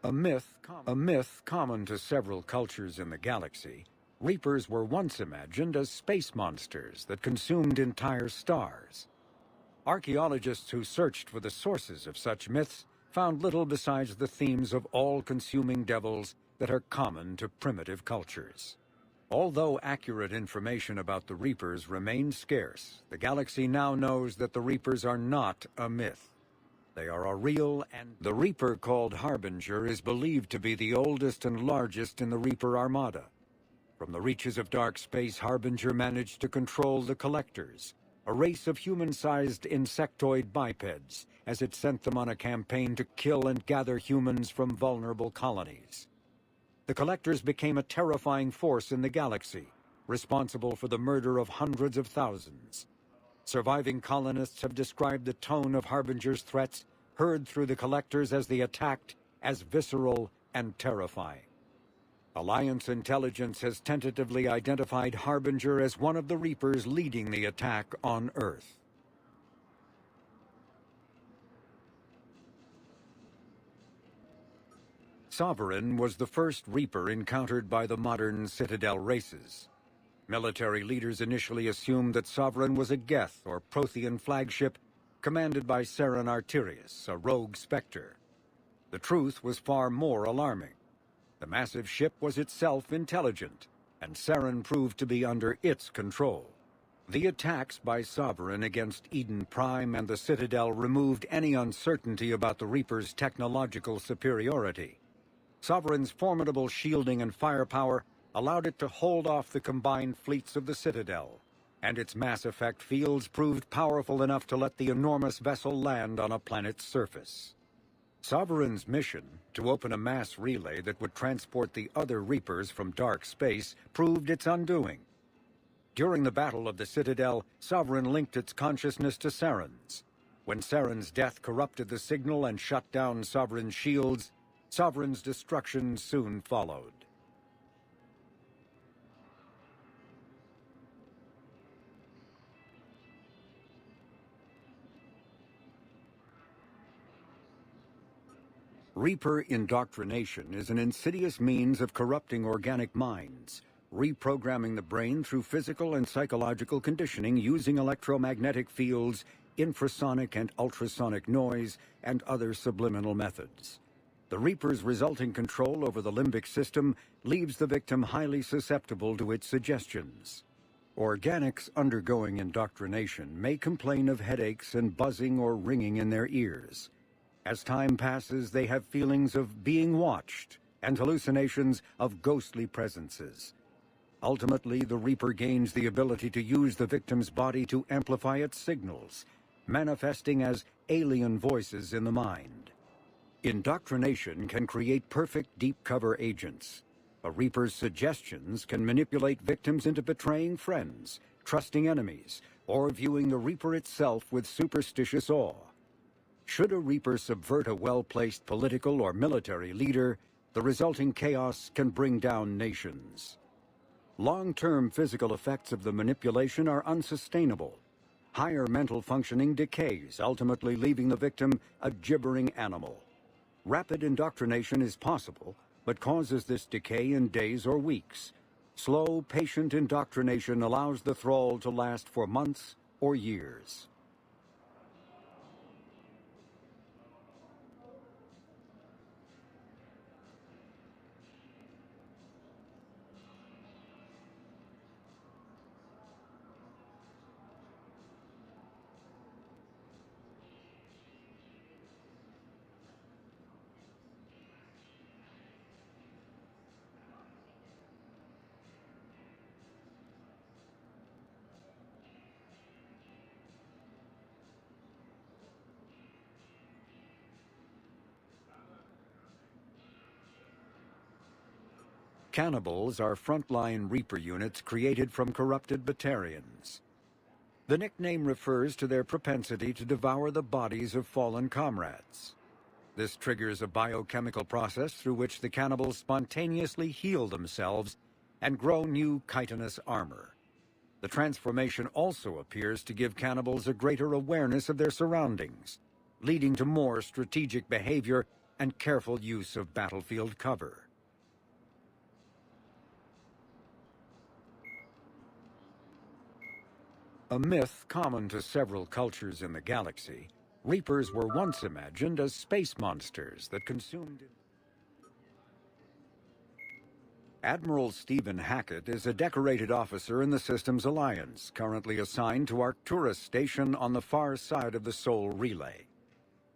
A myth common to several cultures in the galaxy, Reapers were once imagined as space monsters that consumed entire stars. Archaeologists who searched for the sources of such myths found little besides the themes of all-consuming devils that are common to primitive cultures. Although accurate information about the Reapers remains scarce, the galaxy now knows that the Reapers are not a myth. They are a real, and the Reaper called Harbinger is believed to be the oldest and largest in the Reaper Armada. From the reaches of dark space, Harbinger managed to control the Collectors, a race of human-sized insectoid bipeds, as it sent them on a campaign to kill and gather humans from vulnerable colonies. The Collectors became a terrifying force in the galaxy, responsible for the murder of hundreds of thousands. Surviving colonists have described the tone of Harbinger's threats heard through the Collectors as they attacked as visceral and terrifying. Alliance intelligence has tentatively identified Harbinger as one of the Reapers leading the attack on Earth. Sovereign was the first Reaper encountered by the modern Citadel races. Military leaders initially assumed that Sovereign was a Geth or Prothean flagship commanded by Saren Arterius, a rogue Spectre. The truth was far more alarming. The massive ship was itself intelligent, and Saren proved to be under its control. The attacks by Sovereign against Eden Prime and the Citadel removed any uncertainty about the Reaper's technological superiority. Sovereign's formidable shielding and firepower allowed it to hold off the combined fleets of the Citadel, and its mass effect fields proved powerful enough to let the enormous vessel land on a planet's surface. Sovereign's mission, to open a mass relay that would transport the other Reapers from dark space, proved its undoing. During the Battle of the Citadel, Sovereign linked its consciousness to Saren's. When Saren's death corrupted the signal and shut down Sovereign's shields, Sovereign's destruction soon followed. Reaper indoctrination is an insidious means of corrupting organic minds, reprogramming the brain through physical and psychological conditioning using electromagnetic fields, infrasonic and ultrasonic noise, and other subliminal methods. The Reaper's resulting control over the limbic system leaves the victim highly susceptible to its suggestions. Organics undergoing indoctrination may complain of headaches and buzzing or ringing in their ears. As time passes, they have feelings of being watched and hallucinations of ghostly presences. Ultimately, the Reaper gains the ability to use the victim's body to amplify its signals, manifesting as alien voices in the mind. Indoctrination can create perfect deep cover agents. A Reaper's suggestions can manipulate victims into betraying friends, trusting enemies, or viewing the Reaper itself with superstitious awe. Should a Reaper subvert a well-placed political or military leader, the resulting chaos can bring down nations. Long-term physical effects of the manipulation are unsustainable. Higher mental functioning decays, ultimately leaving the victim a gibbering animal. Rapid indoctrination is possible, but causes this decay in days or weeks. Slow, patient indoctrination allows the thrall to last for months or years. Cannibals are frontline Reaper units created from corrupted Batarians. The nickname refers to their propensity to devour the bodies of fallen comrades. This triggers a biochemical process through which the cannibals spontaneously heal themselves and grow new chitinous armor. The transformation also appears to give cannibals a greater awareness of their surroundings, leading to more strategic behavior and careful use of battlefield cover. A myth common to several cultures in the galaxy, Reapers were once imagined as space monsters that consumed... Admiral Stephen Hackett is a decorated officer in the Systems Alliance, currently assigned to Arcturus Station on the far side of the Sol Relay.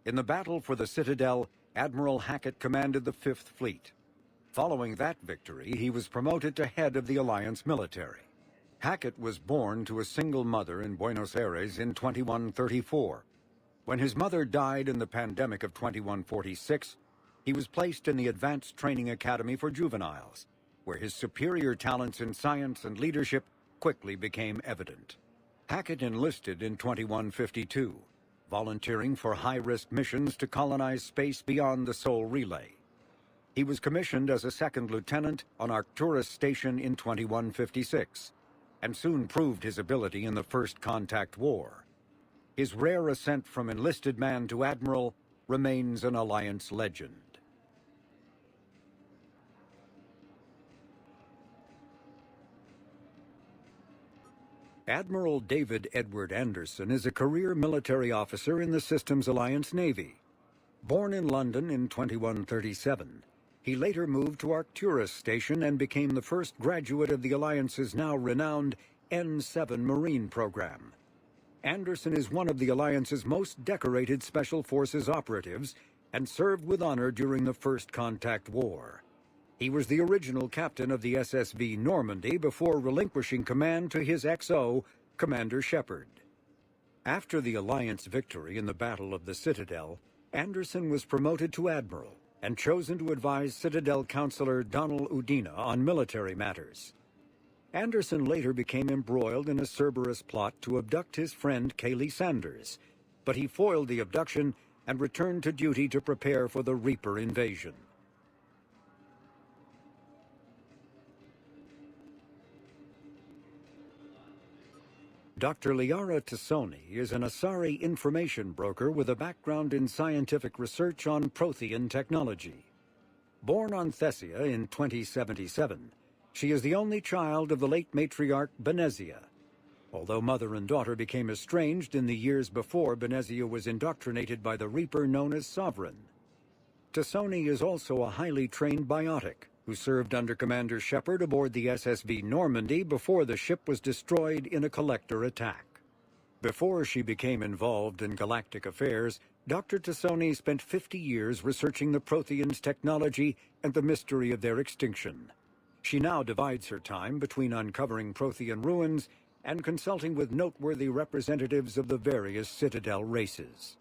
In the battle for the Citadel, Admiral Hackett commanded the 5th Fleet. Following that victory, he was promoted to head of the Alliance military. Hackett was born to a single mother in Buenos Aires in 2134. When his mother died in the pandemic of 2146, he was placed in the Advanced Training Academy for Juveniles, where his superior talents in science and leadership quickly became evident. Hackett enlisted in 2152, volunteering for high-risk missions to colonize space beyond the Sol Relay. He was commissioned as a second lieutenant on Arcturus Station in 2156, and soon proved his ability in the First Contact War. His rare ascent from enlisted man to admiral remains an Alliance legend. Admiral David Edward Anderson is a career military officer in the Systems Alliance Navy. Born in London in 2137, he later moved to Arcturus Station and became the first graduate of the Alliance's now renowned N7 Marine program. Anderson is one of the Alliance's most decorated Special Forces operatives and served with honor during the First Contact War. He was the original captain of the SSV Normandy before relinquishing command to his XO, Commander Shepard. After the Alliance victory in the Battle of the Citadel, Anderson was promoted to admiral and chosen to advise Citadel Counselor Donald Udina on military matters. Anderson later became embroiled in a Cerberus plot to abduct his friend Kaylee Sanders, but he foiled the abduction and returned to duty to prepare for the Reaper invasion. Dr. Liara Tassoni is an Asari information broker with a background in scientific research on Prothean technology. Born on Thessia in 2077, she is the only child of the late matriarch Benezia. Although mother and daughter became estranged in the years before Benezia was indoctrinated by the Reaper known as Sovereign. Tassoni is also a highly trained biotic, who served under Commander Shepard aboard the SSV Normandy before the ship was destroyed in a collector attack. Before she became involved in galactic affairs, Dr. Tassoni spent 50 years researching the Protheans' technology and the mystery of their extinction. She now divides her time between uncovering Prothean ruins and consulting with noteworthy representatives of the various Citadel races.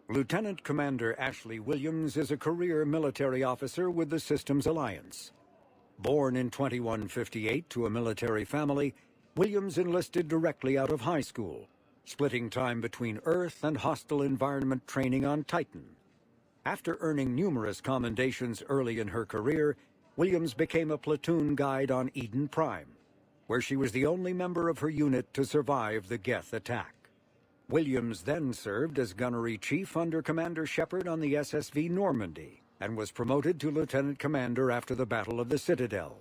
Lieutenant Commander Ashley Williams is a career military officer with the Systems Alliance. Born in 2158 to a military family, Williams enlisted directly out of high school, splitting time between Earth and hostile environment training on Titan. After earning numerous commendations early in her career, Williams became a platoon guide on Eden Prime, where she was the only member of her unit to survive the Geth attack. Williams then served as gunnery chief under Commander Shepard on the SSV Normandy and was promoted to lieutenant commander after the Battle of the Citadel.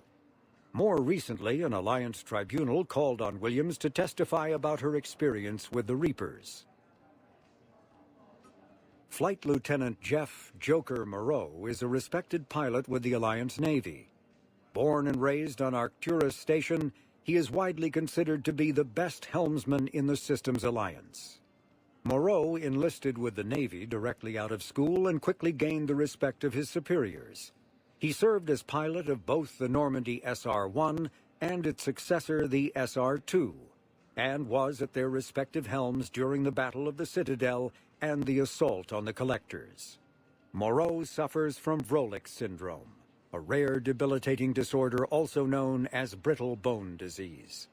More recently, an Alliance tribunal called on Williams to testify about her experience with the Reapers. Flight Lieutenant Jeff "Joker" Moreau is a respected pilot with the Alliance Navy. Born and raised on Arcturus Station, he is widely considered to be the best helmsman in the Systems Alliance. Moreau enlisted with the Navy directly out of school and quickly gained the respect of his superiors. He served as pilot of both the Normandy SR-1 and its successor, the SR-2, and was at their respective helms during the Battle of the Citadel and the assault on the collectors. Moreau suffers from Vrolik syndrome, a rare debilitating disorder also known as brittle bone disease.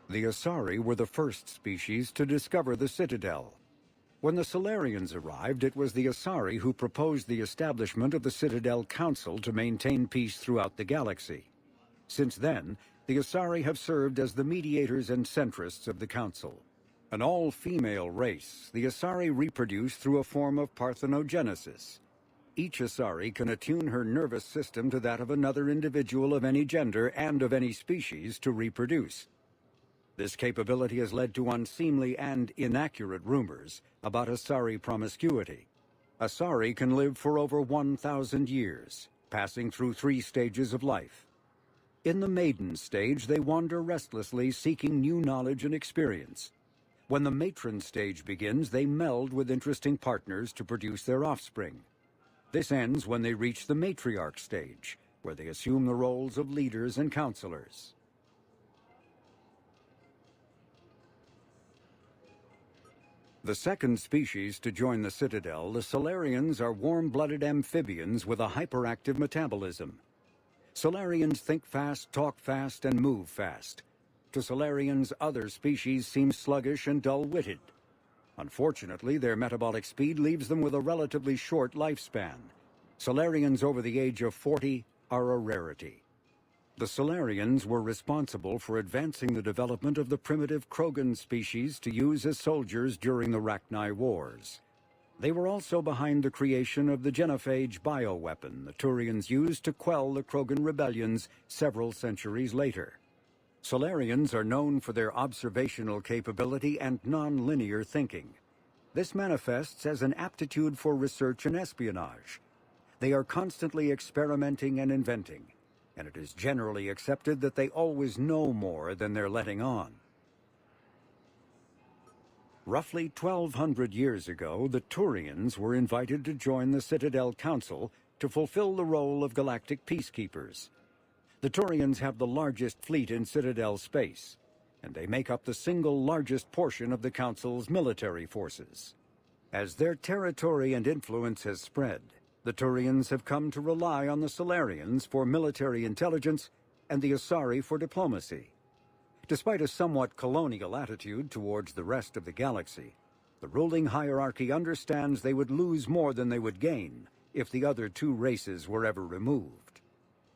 The Asari were the first species to discover the Citadel. When the Solarians arrived, it was the Asari who proposed the establishment of the Citadel Council to maintain peace throughout the galaxy. Since then, the Asari have served as the mediators and centrists of the Council. An all-female race, the Asari reproduce through a form of parthenogenesis. Each Asari can attune her nervous system to that of another individual of any gender and of any species to reproduce. This capability has led to unseemly and inaccurate rumors about Asari promiscuity. Asari can live for over 1,000 years, passing through 3 stages of life. In the maiden stage, they wander restlessly, seeking new knowledge and experience. When the matron stage begins, they meld with interesting partners to produce their offspring. This ends when they reach the matriarch stage, where they assume the roles of leaders and counselors. The second species to join the Citadel, the Solarians, are warm-blooded amphibians with a hyperactive metabolism. Solarians think fast, talk fast, and move fast. To Solarians, other species seem sluggish and dull-witted. Unfortunately, their metabolic speed leaves them with a relatively short lifespan. Solarians over the age of 40 are a rarity. The Solarians were responsible for advancing the development of the primitive Krogan species to use as soldiers during the Rachni Wars. They were also behind the creation of the genophage bioweapon the Turians used to quell the Krogan rebellions several centuries later. Solarians are known for their observational capability and non-linear thinking. This manifests as an aptitude for research and espionage. They are constantly experimenting and inventing, and it is generally accepted that they always know more than they're letting on. Roughly 1,200 years ago, the Turians were invited to join the Citadel Council to fulfill the role of galactic peacekeepers. The Turians have the largest fleet in Citadel space, and they make up the single largest portion of the Council's military forces. As their territory and influence has spread, the Turians have come to rely on the Solarians for military intelligence and the Asari for diplomacy. Despite a somewhat colonial attitude towards the rest of the galaxy, the ruling hierarchy understands they would lose more than they would gain if the other 2 races were ever removed.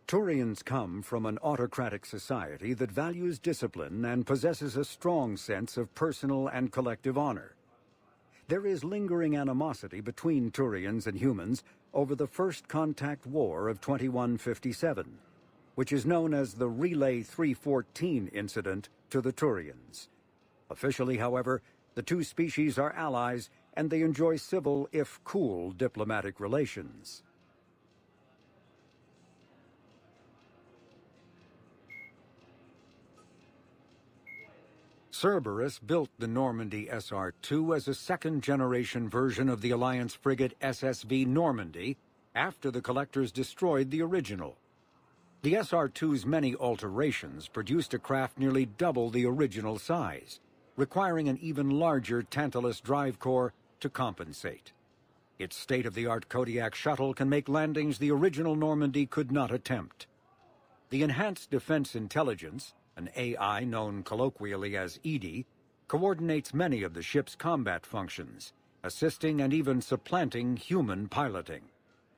Turians come from an autocratic society that values discipline and possesses a strong sense of personal and collective honor. There is lingering animosity between Turians and humans over the First Contact War of 2157, which is known as the Relay 314 incident to the Turians. Officially, however, the 2 species are allies, and they enjoy civil, if cool, diplomatic relations. Cerberus built the Normandy SR-2 as a second-generation version of the Alliance frigate SSV Normandy after the Collectors destroyed the original. The SR-2's many alterations produced a craft nearly double the original size, requiring an even larger Tantalus drive core to compensate. Its state-of-the-art Kodiak shuttle can make landings the original Normandy could not attempt. The Enhanced Defense Intelligence, an AI known colloquially as EDI, coordinates many of the ship's combat functions, assisting and even supplanting human piloting.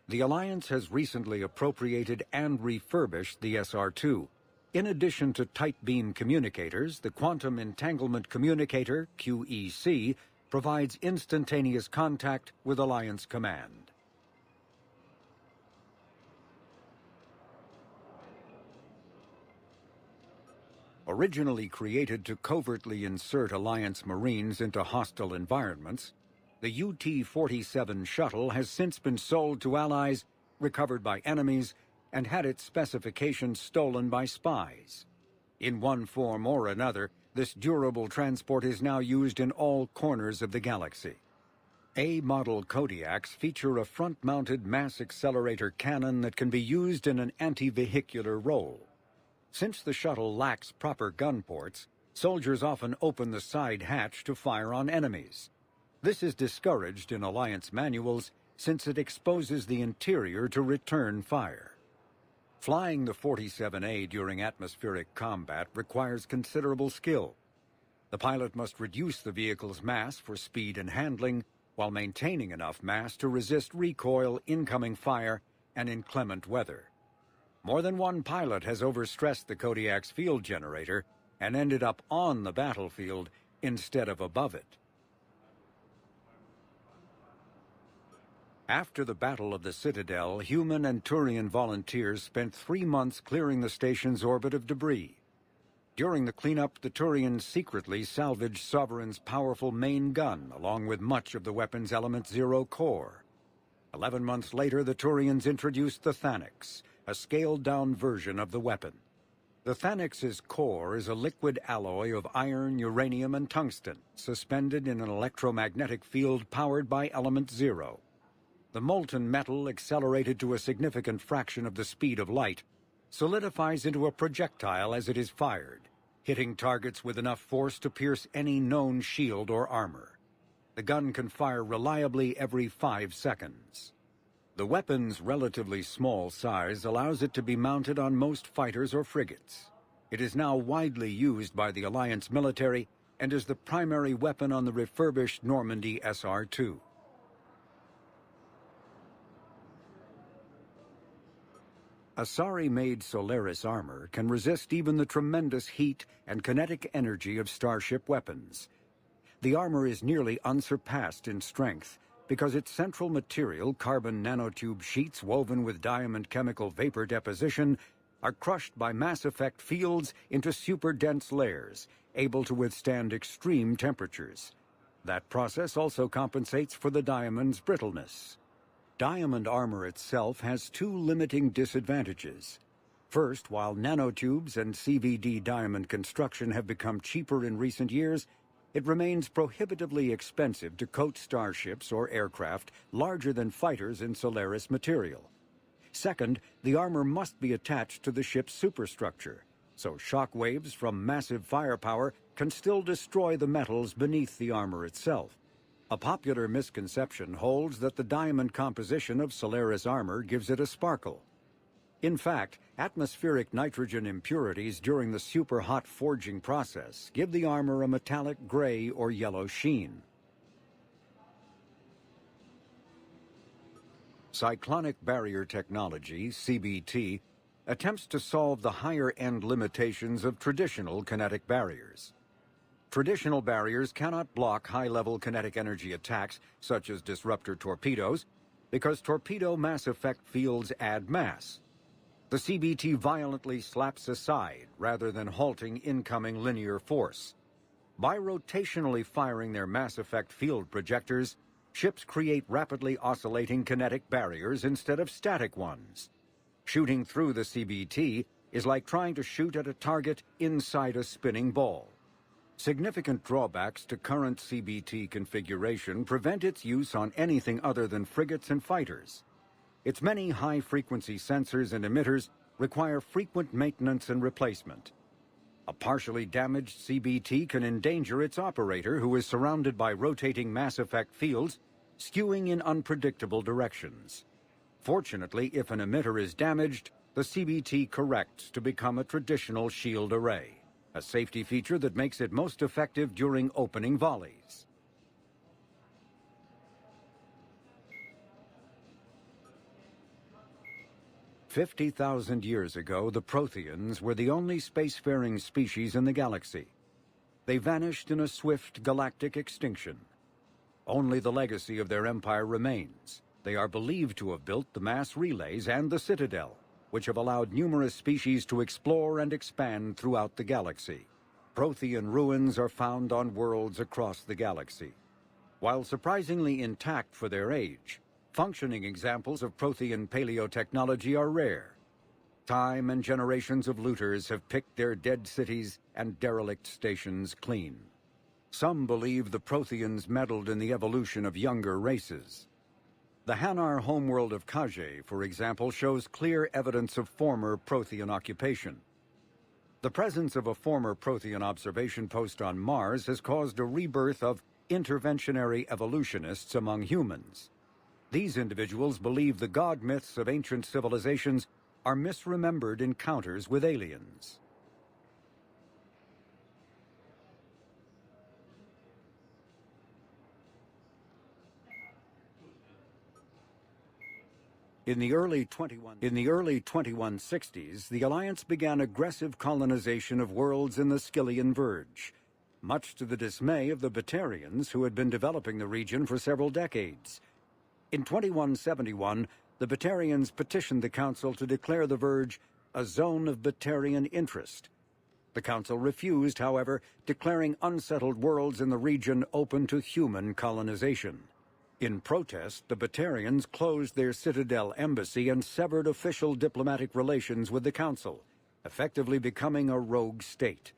The Alliance has recently appropriated and refurbished the SR-2. In addition to tight beam communicators, the Quantum Entanglement Communicator, QEC, provides instantaneous contact with Alliance command. Originally created to covertly insert Alliance Marines into hostile environments, the UT-47 shuttle has since been sold to allies, recovered by enemies, and had its specifications stolen by spies. In one form or another, this durable transport is now used in all corners of the galaxy. A-model Kodiaks feature a front-mounted mass accelerator cannon that can be used in an anti-vehicular role. Since the shuttle lacks proper gun ports, soldiers often open the side hatch to fire on enemies. This is discouraged in Alliance manuals since it exposes the interior to return fire. Flying the 47A during atmospheric combat requires considerable skill. The pilot must reduce the vehicle's mass for speed and handling while maintaining enough mass to resist recoil, incoming fire, and inclement weather. More than one pilot has overstressed the Kodiak's field generator and ended up on the battlefield instead of above it. After the Battle of the Citadel, human and Turian volunteers spent 3 months clearing the station's orbit of debris. During the cleanup, the Turians secretly salvaged Sovereign's powerful main gun, along with much of the weapon's Element Zero core. 11 months later, the Turians introduced the Thanix, a scaled-down version of the weapon. The Thanix's core is a liquid alloy of iron, uranium, and tungsten, suspended in an electromagnetic field powered by Element Zero. The molten metal, accelerated to a significant fraction of the speed of light, solidifies into a projectile as it is fired, hitting targets with enough force to pierce any known shield or armor. The gun can fire reliably every 5 seconds. The weapon's relatively small size allows it to be mounted on most fighters or frigates. It is now widely used by the Alliance military and is the primary weapon on the refurbished Normandy SR-2. Asari-made Solaris armor can resist even the tremendous heat and kinetic energy of starship weapons. The armor is nearly unsurpassed in strength because its central material, carbon nanotube sheets woven with diamond chemical vapor deposition, are crushed by mass effect fields into super-dense layers, able to withstand extreme temperatures. That process also compensates for the diamond's brittleness. Diamond armor itself has 2 limiting disadvantages. First, while nanotubes and CVD diamond construction have become cheaper in recent years, it remains prohibitively expensive to coat starships or aircraft larger than fighters in Solaris material. Second, the armor must be attached to the ship's superstructure, so shock waves from massive firepower can still destroy the metals beneath the armor itself. A popular misconception holds that the diamond composition of Solaris armor gives it a sparkle. In fact, atmospheric nitrogen impurities during the super-hot forging process give the armor a metallic gray or yellow sheen. Cyclonic barrier technology, CBT, attempts to solve the higher-end limitations of traditional kinetic barriers. Traditional barriers cannot block high-level kinetic energy attacks, such as disruptor torpedoes, because torpedo mass effect fields add mass. The CBT violently slaps aside rather than halting incoming linear force. By rotationally firing their mass effect field projectors, ships create rapidly oscillating kinetic barriers instead of static ones. Shooting through the CBT is like trying to shoot at a target inside a spinning ball. Significant drawbacks to current CBT configuration prevent its use on anything other than frigates and fighters. Its many high-frequency sensors and emitters require frequent maintenance and replacement. A partially damaged CBT can endanger its operator, who is surrounded by rotating mass effect fields, skewing in unpredictable directions. Fortunately, if an emitter is damaged, the CBT corrects to become a traditional shield array, a safety feature that makes it most effective during opening volleys. "50,000 years ago, the Protheans were the only spacefaring species in the galaxy. They vanished in a swift galactic extinction. Only the legacy of their empire remains. They are believed to have built the mass relays and the Citadel, which have allowed numerous species to explore and expand throughout the galaxy. Prothean ruins are found on worlds across the galaxy. While surprisingly intact for their age, functioning examples of Prothean paleotechnology are rare. Time and generations of looters have picked their dead cities and derelict stations clean. Some believe the Protheans meddled in the evolution of younger races. The Hanar homeworld of Kaje, for example, shows clear evidence of former Prothean occupation. The presence of a former Prothean observation post on Mars has caused a rebirth of interventionary evolutionists among humans. These individuals believe the god myths of ancient civilizations are misremembered encounters with aliens. In the early 2160s, the Alliance began aggressive colonization of worlds in the Skyllian Verge, much to the dismay of the Batarians who had been developing the region for several decades. In 2171, the Batarians petitioned the Council to declare the Verge a zone of Batarian interest. The Council refused, however, declaring unsettled worlds in the region open to human colonization. In protest, the Batarians closed their Citadel embassy and severed official diplomatic relations with the Council, effectively becoming a rogue state.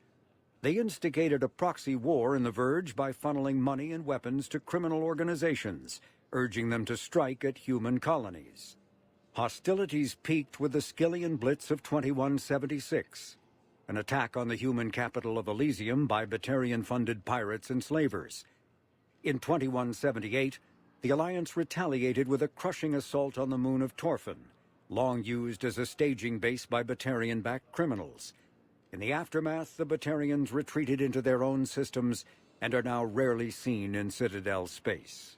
They instigated a proxy war in the Verge by funneling money and weapons to criminal organizations, urging them to strike at human colonies. Hostilities peaked with the Skyllian Blitz of 2176, an attack on the human capital of Elysium by Batarian-funded pirates and slavers. In 2178, the Alliance retaliated with a crushing assault on the moon of Torfan, long used as a staging base by Batarian-backed criminals. In the aftermath, the Batarians retreated into their own systems and are now rarely seen in Citadel space.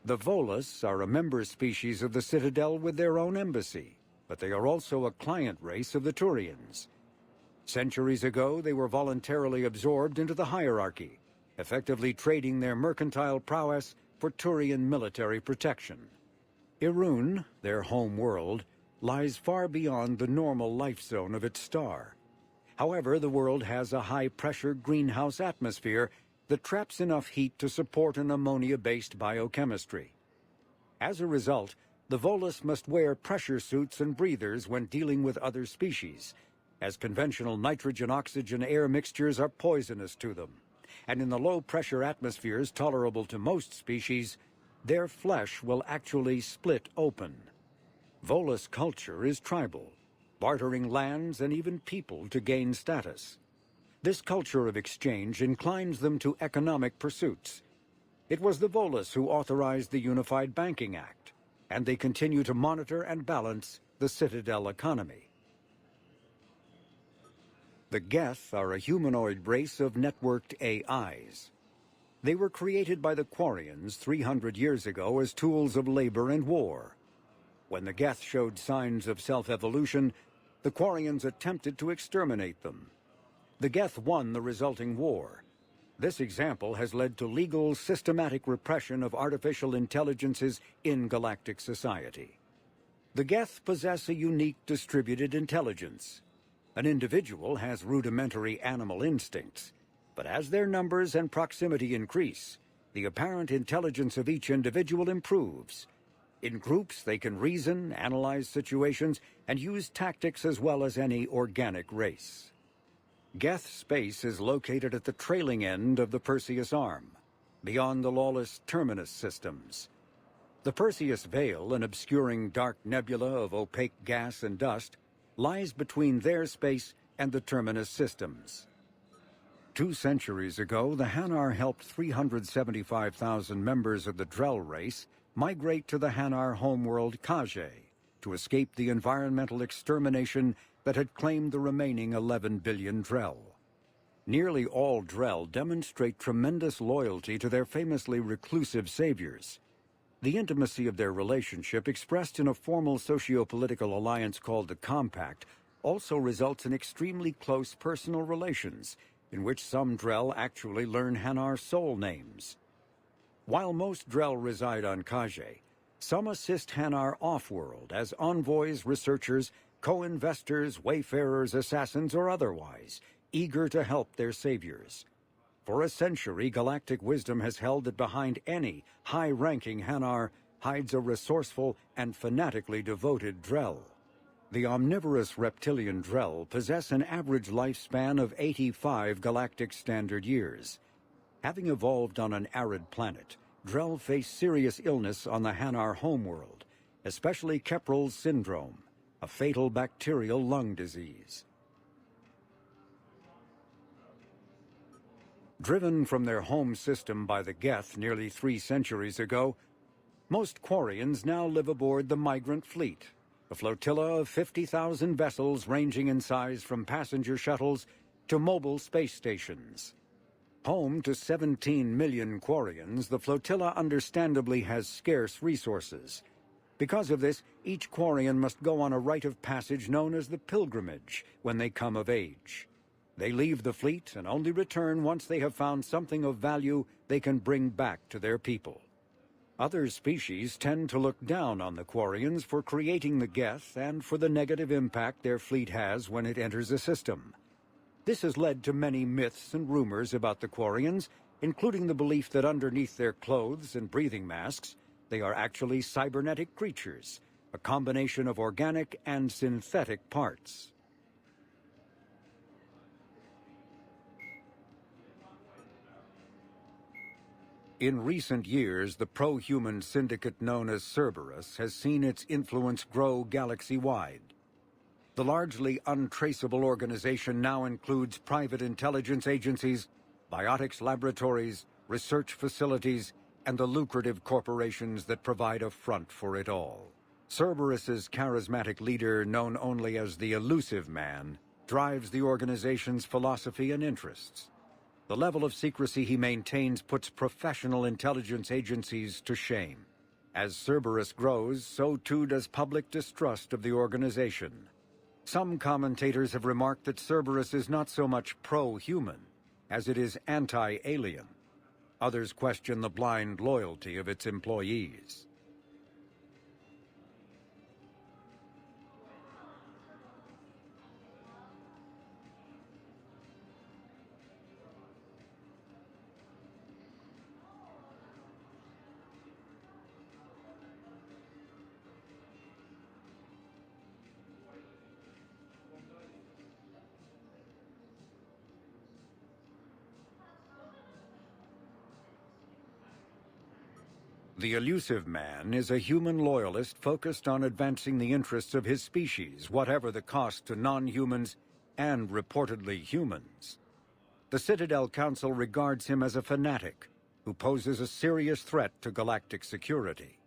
The Volus are a member species of the Citadel with their own embassy, but they are also a client race of the Turians. Centuries ago, they were voluntarily absorbed into the hierarchy, effectively trading their mercantile prowess for Turian military protection. Irun, their home world, lies far beyond the normal life zone of its star. However, the world has a high-pressure greenhouse atmosphere that traps enough heat to support an ammonia-based biochemistry. As a result, the Volus must wear pressure suits and breathers when dealing with other species, as conventional nitrogen-oxygen air mixtures are poisonous to them, and in the low-pressure atmospheres tolerable to most species, their flesh will actually split open. Volus culture is tribal, bartering lands and even people to gain status. This culture of exchange inclines them to economic pursuits. It was the Volus who authorized the Unified Banking Act, and they continue to monitor and balance the Citadel economy. The Geth are a humanoid race of networked AIs. They were created by the Quarians 300 years ago as tools of labor and war. When the Geth showed signs of self-evolution, the Quarians attempted to exterminate them. The Geth won the resulting war. This example has led to legal, systematic repression of artificial intelligences in galactic society. The Geth possess a unique distributed intelligence. An individual has rudimentary animal instincts, but as their numbers and proximity increase, the apparent intelligence of each individual improves. In groups, they can reason, analyze situations, and use tactics as well as any organic race. Geth space is located at the trailing end of the Perseus Arm, beyond the lawless Terminus systems. The Perseus Veil, an obscuring dark nebula of opaque gas and dust, lies between their space and the Terminus systems. 2 centuries ago, the Hanar helped 375,000 members of the Drell race migrate to the Hanar homeworld Kage to escape the environmental extermination that had claimed the remaining 11 billion Drell. Nearly all Drell demonstrate tremendous loyalty to their famously reclusive saviors. The intimacy of their relationship, expressed in a formal socio-political alliance called the Compact, also results in extremely close personal relations, in which some Drell actually learn Hanar soul names. While most Drell reside on Kaje, some assist Hanar off-world as envoys, researchers, co-investors, wayfarers, assassins, or otherwise, eager to help their saviors. For a century, galactic wisdom has held that behind any high-ranking Hanar hides a resourceful and fanatically devoted Drell. The omnivorous reptilian Drell possess an average lifespan of 85 galactic standard years. Having evolved on an arid planet, Drell face serious illness on the Hanar homeworld, especially Kepral's syndrome, a fatal bacterial lung disease. Driven from their home system by the Geth nearly 3 centuries ago, most Quarians now live aboard the Migrant Fleet, a flotilla of 50,000 vessels ranging in size from passenger shuttles to mobile space stations. Home to 17 million Quarians, the flotilla understandably has scarce resources. Because of this, each Quarian must go on a rite of passage known as the pilgrimage when they come of age. They leave the fleet and only return once they have found something of value they can bring back to their people. Other species tend to look down on the Quarians for creating the Geth and for the negative impact their fleet has when it enters a system. This has led to many myths and rumors about the Quarians, including the belief that underneath their clothes and breathing masks, they are actually cybernetic creatures, a combination of organic and synthetic parts. In recent years, the pro-human syndicate known as Cerberus has seen its influence grow galaxy-wide. The largely untraceable organization now includes private intelligence agencies, biotics laboratories, research facilities, and the lucrative corporations that provide a front for it all. Cerberus's charismatic leader, known only as the Elusive Man, drives the organization's philosophy and interests. The level of secrecy he maintains puts professional intelligence agencies to shame. As Cerberus grows, so too does public distrust of the organization. Some commentators have remarked that Cerberus is not so much pro-human as it is anti-alien. Others question the blind loyalty of its employees. The Elusive Man is a human loyalist focused on advancing the interests of his species, whatever the cost to non-humans and reportedly humans. The Citadel Council regards him as a fanatic who poses a serious threat to galactic security.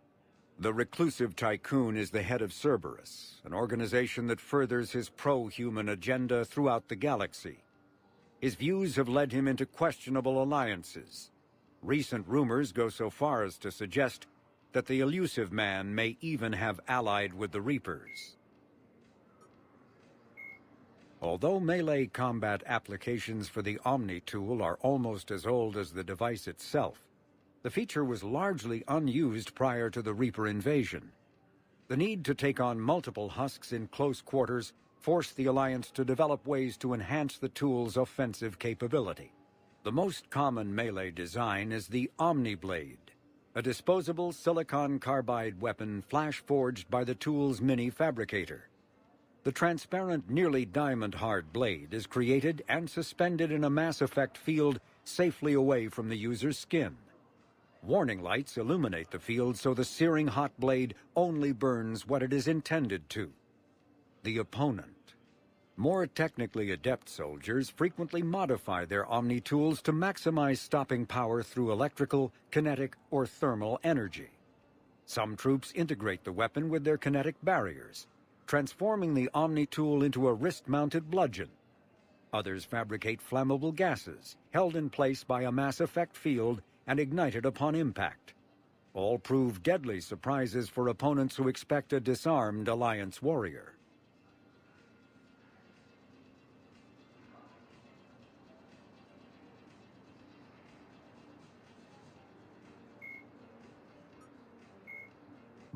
The reclusive tycoon is the head of Cerberus, an organization that furthers his pro-human agenda throughout the galaxy. His views have led him into questionable alliances. Recent rumors go so far as to suggest that the Elusive Man may even have allied with the Reapers. Although melee combat applications for the Omni tool are almost as old as the device itself, the feature was largely unused prior to the Reaper invasion. The need to take on multiple husks in close quarters forced the Alliance to develop ways to enhance the tool's offensive capability. The most common melee design is the Omni Blade, a disposable silicon carbide weapon flash-forged by the tool's mini-fabricator. The transparent, nearly diamond-hard blade is created and suspended in a mass effect field safely away from the user's skin. Warning lights illuminate the field so the searing hot blade only burns what it is intended to: the opponent. More technically adept soldiers frequently modify their Omni tools to maximize stopping power through electrical, kinetic, or thermal energy. Some troops integrate the weapon with their kinetic barriers, transforming the Omni tool into a wrist-mounted bludgeon. Others fabricate flammable gases, held in place by a mass effect field and ignited upon impact. All prove deadly surprises for opponents who expect a disarmed Alliance warrior.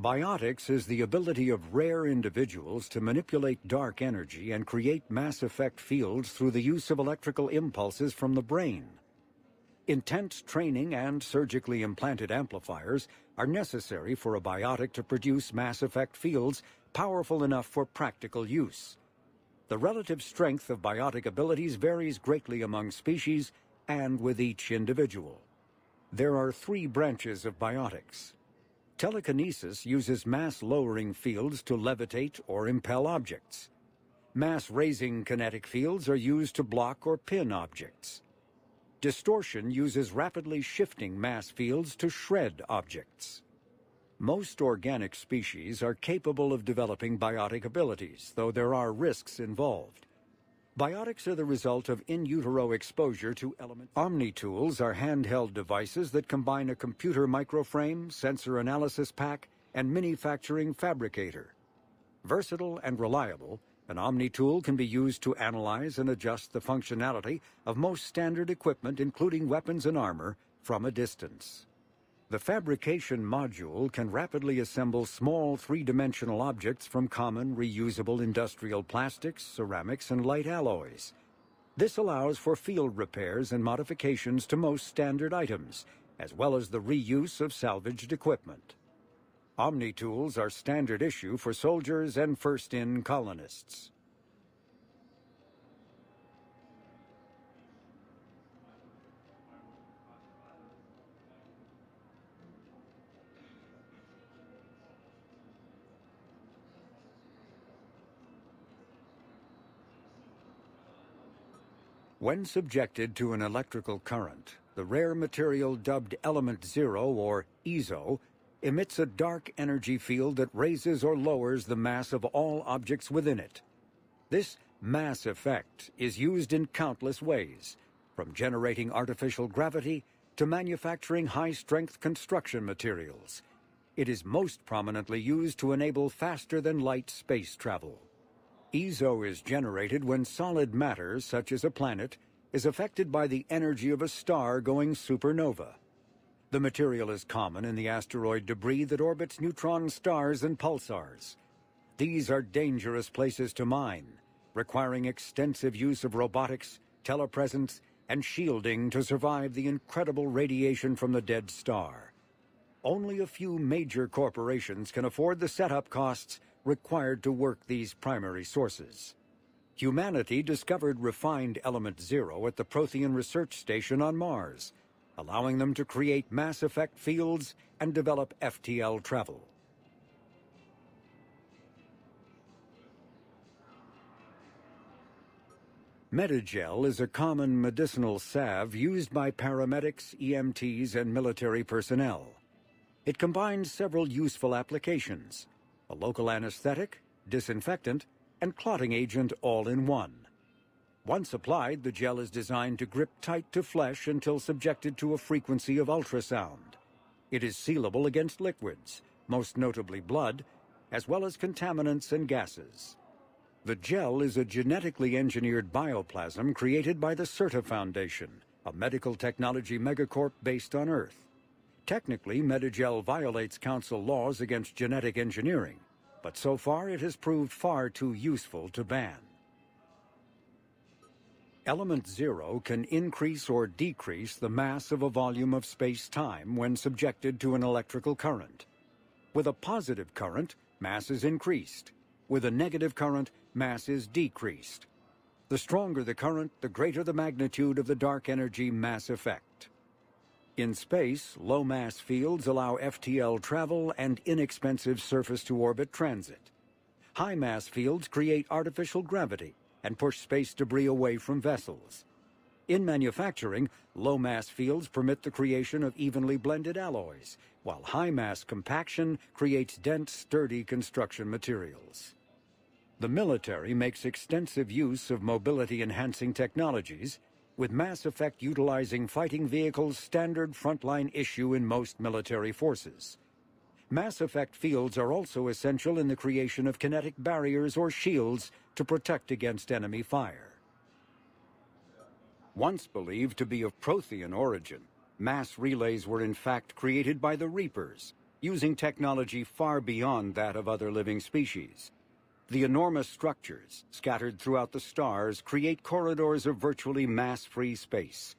Biotics is the ability of rare individuals to manipulate dark energy and create mass effect fields through the use of electrical impulses from the brain. Intense training and surgically implanted amplifiers are necessary for a biotic to produce mass effect fields powerful enough for practical use. The relative strength of biotic abilities varies greatly among species and with each individual. There are three branches of biotics. Telekinesis uses mass-lowering fields to levitate or impel objects. Mass-raising kinetic fields are used to block or pin objects. Distortion uses rapidly shifting mass fields to shred objects. Most organic species are capable of developing biotic abilities, though there are risks involved. Biotics are the result of in utero exposure to elements. Omni-tools are handheld devices that combine a computer microframe, sensor analysis pack, and manufacturing fabricator. Versatile and reliable, an Omni-tool can be used to analyze and adjust the functionality of most standard equipment, including weapons and armor, from a distance. The fabrication module can rapidly assemble small three-dimensional objects from common reusable industrial plastics, ceramics, and light alloys. This allows for field repairs and modifications to most standard items, as well as the reuse of salvaged equipment. Omni-tools are standard issue for soldiers and first-in colonists. When subjected to an electrical current, the rare material dubbed Element Zero, or EZO, emits a dark energy field that raises or lowers the mass of all objects within it. This mass effect is used in countless ways, from generating artificial gravity to manufacturing high-strength construction materials. It is most prominently used to enable faster-than-light space travel. EZO is generated when solid matter, such as a planet, is affected by the energy of a star going supernova. The material is common in the asteroid debris that orbits neutron stars and pulsars. These are dangerous places to mine, requiring extensive use of robotics, telepresence, and shielding to survive the incredible radiation from the dead star. Only a few major corporations can afford the setup costs required to work these primary sources. Humanity discovered refined Element Zero at the Prothean Research Station on Mars, allowing them to create mass effect fields and develop FTL travel. Medigel is a common medicinal salve used by paramedics, EMTs, and military personnel. It combines several useful applications: a local anesthetic, disinfectant, and clotting agent all in one. Once applied, the gel is designed to grip tight to flesh until subjected to a frequency of ultrasound. It is sealable against liquids, most notably blood, as well as contaminants and gases. The gel is a genetically engineered bioplasm created by the CERTA Foundation, a medical technology megacorp based on Earth. Technically, Medigel violates council laws against genetic engineering, but so far it has proved far too useful to ban. Element Zero can increase or decrease the mass of a volume of space-time when subjected to an electrical current. With a positive current, mass is increased. With a negative current, mass is decreased. The stronger the current, the greater the magnitude of the dark energy mass effect. In space, low-mass fields allow FTL travel and inexpensive surface-to-orbit transit. High-mass fields create artificial gravity and push space debris away from vessels. In manufacturing, low-mass fields permit the creation of evenly blended alloys, while high-mass compaction creates dense, sturdy construction materials. The military makes extensive use of mobility-enhancing technologies, with mass effect utilizing fighting vehicles standard frontline issue in most military forces. Mass effect fields are also essential in the creation of kinetic barriers or shields to protect against enemy fire. Once believed to be of Prothean origin, mass relays were in fact created by the Reapers, using technology far beyond that of other living species. The enormous structures, scattered throughout the stars, create corridors of virtually mass-free space.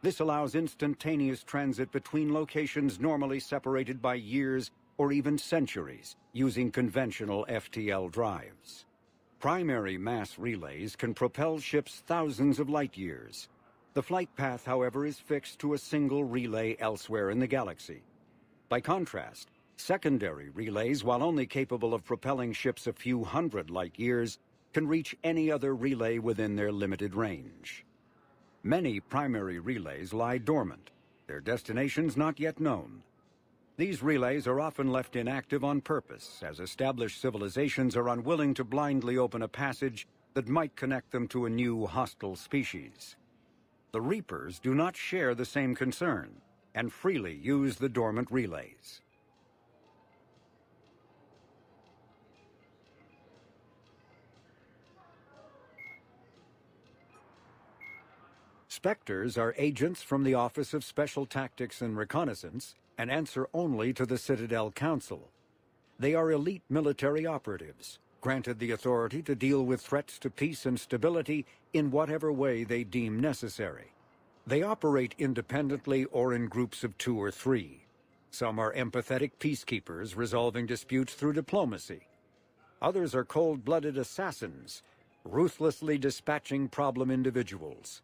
This allows instantaneous transit between locations normally separated by years or even centuries, using conventional FTL drives. Primary mass relays can propel ships thousands of light years. The flight path, however, is fixed to a single relay elsewhere in the galaxy. By contrast, secondary relays, while only capable of propelling ships a few hundred light years, can reach any other relay within their limited range. Many primary relays lie dormant, their destinations not yet known. These relays are often left inactive on purpose, as established civilizations are unwilling to blindly open a passage that might connect them to a new hostile species. The Reapers do not share the same concern, and freely use the dormant relays. Spectres are agents from the Office of Special Tactics and Reconnaissance and answer only to the Citadel Council. They are elite military operatives, granted the authority to deal with threats to peace and stability in whatever way they deem necessary. They operate independently or in groups of 2 or 3. Some are empathetic peacekeepers resolving disputes through diplomacy. Others are cold-blooded assassins, ruthlessly dispatching problem individuals.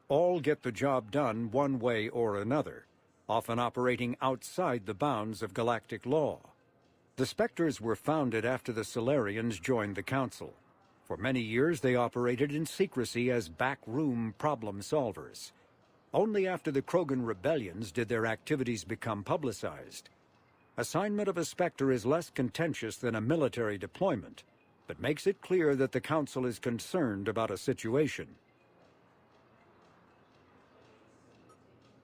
All get the job done one way or another, often operating outside the bounds of galactic law. The Spectres were founded after the Solarians joined the Council. For many years they operated in secrecy as backroom problem solvers. Only after the Krogan rebellions did their activities become publicized. Assignment of a Spectre is less contentious than a military deployment, but makes it clear that the Council is concerned about a situation.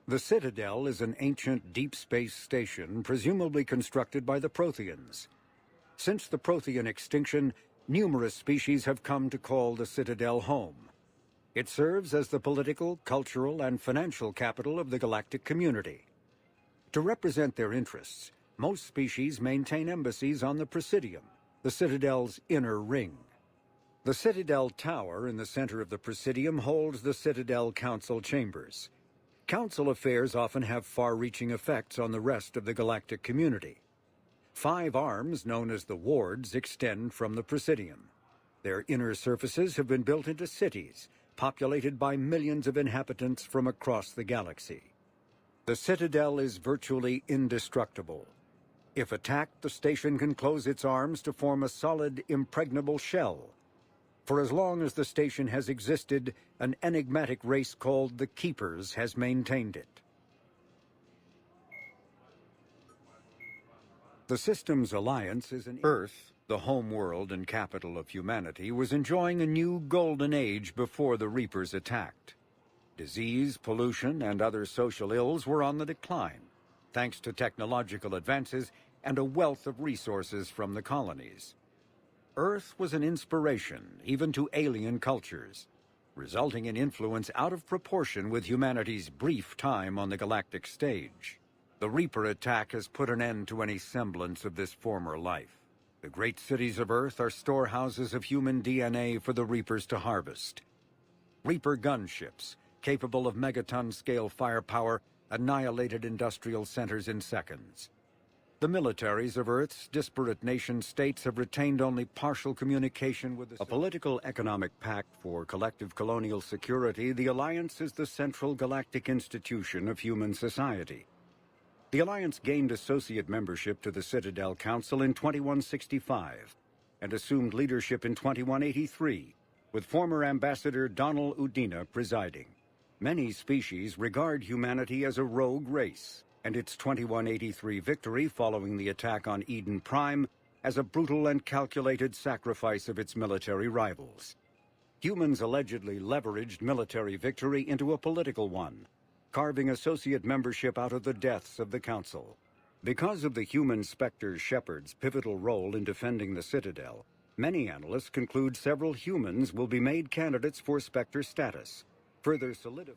The Citadel is an ancient deep space station presumably constructed by the Protheans. Since the Prothean extinction, numerous species have come to call the Citadel home. It serves as the political, cultural, and financial capital of the galactic community. To represent their interests, most species maintain embassies on the Presidium, the Citadel's inner ring. The Citadel Tower in the center of the Presidium holds the Citadel Council chambers. Council affairs often have far-reaching effects on the rest of the galactic community. 5 arms, known as the wards, extend from the Presidium. Their inner surfaces have been built into cities, populated by millions of inhabitants from across the galaxy. The Citadel is virtually indestructible. If attacked, the station can close its arms to form a solid, impregnable shell. For as long as the station has existed, an enigmatic race called the Keepers has maintained it. The system's alliance is an Earth, the home world and capital of humanity, was enjoying a new golden age before the Reapers attacked. Disease, pollution, and other social ills were on the decline, thanks to technological advances and a wealth of resources from the colonies. Earth was an inspiration even to alien cultures, resulting in influence out of proportion with humanity's brief time on the galactic stage. The Reaper attack has put an end to any semblance of this former life. The great cities of Earth are storehouses of human DNA for the Reapers to harvest. Reaper gunships, capable of megaton-scale firepower, annihilated industrial centers in seconds. The militaries of Earth's disparate nation-states have retained only partial communication with a political economic pact for collective colonial security. The Alliance is the central galactic institution of human society. The Alliance gained associate membership to the Citadel Council in 2165 and assumed leadership in 2183, with former Ambassador Donald Udina presiding. Many species regard humanity as a rogue race, and its 2183 victory following the attack on Eden Prime as a brutal and calculated sacrifice of its military rivals. Humans allegedly leveraged military victory into a political one, carving associate membership out of the deaths of the Council. Because of the human Spectre Shepherd's pivotal role in defending the Citadel, many analysts conclude several humans will be made candidates for Spectre status, further solidifying.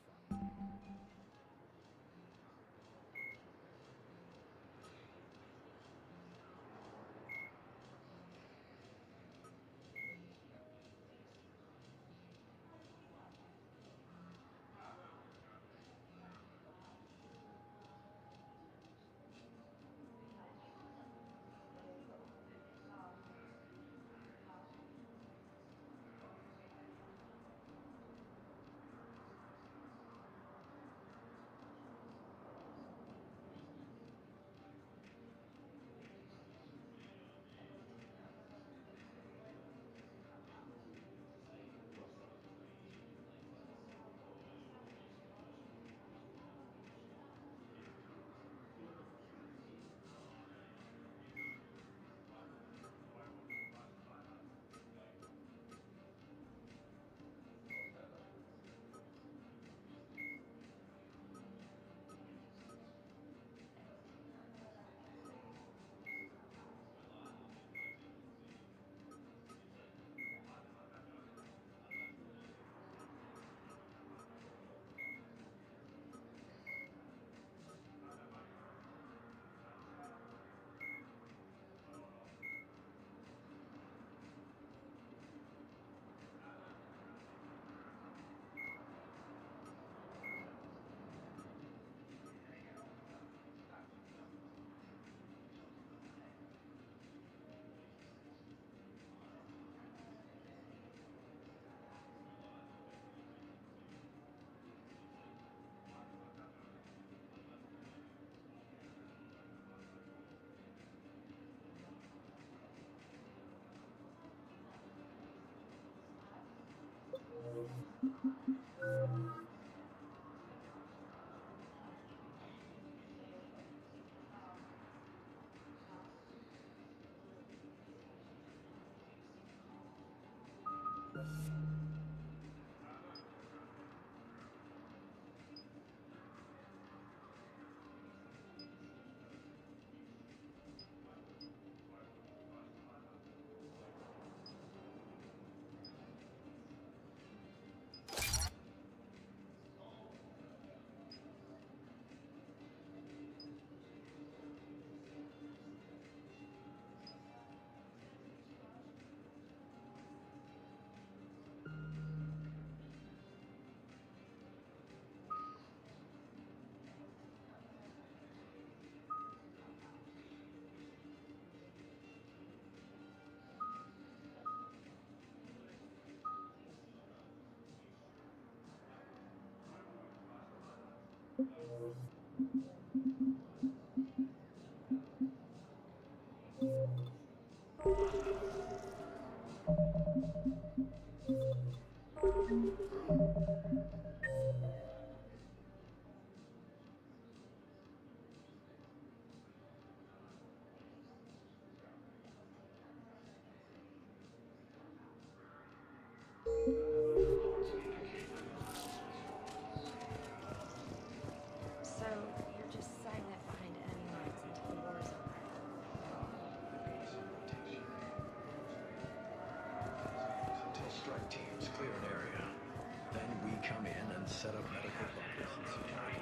So, you're just silent behind enemy lines until the war is over. Until strike teams clear an area. Then we come in and set up medical bunkers and security.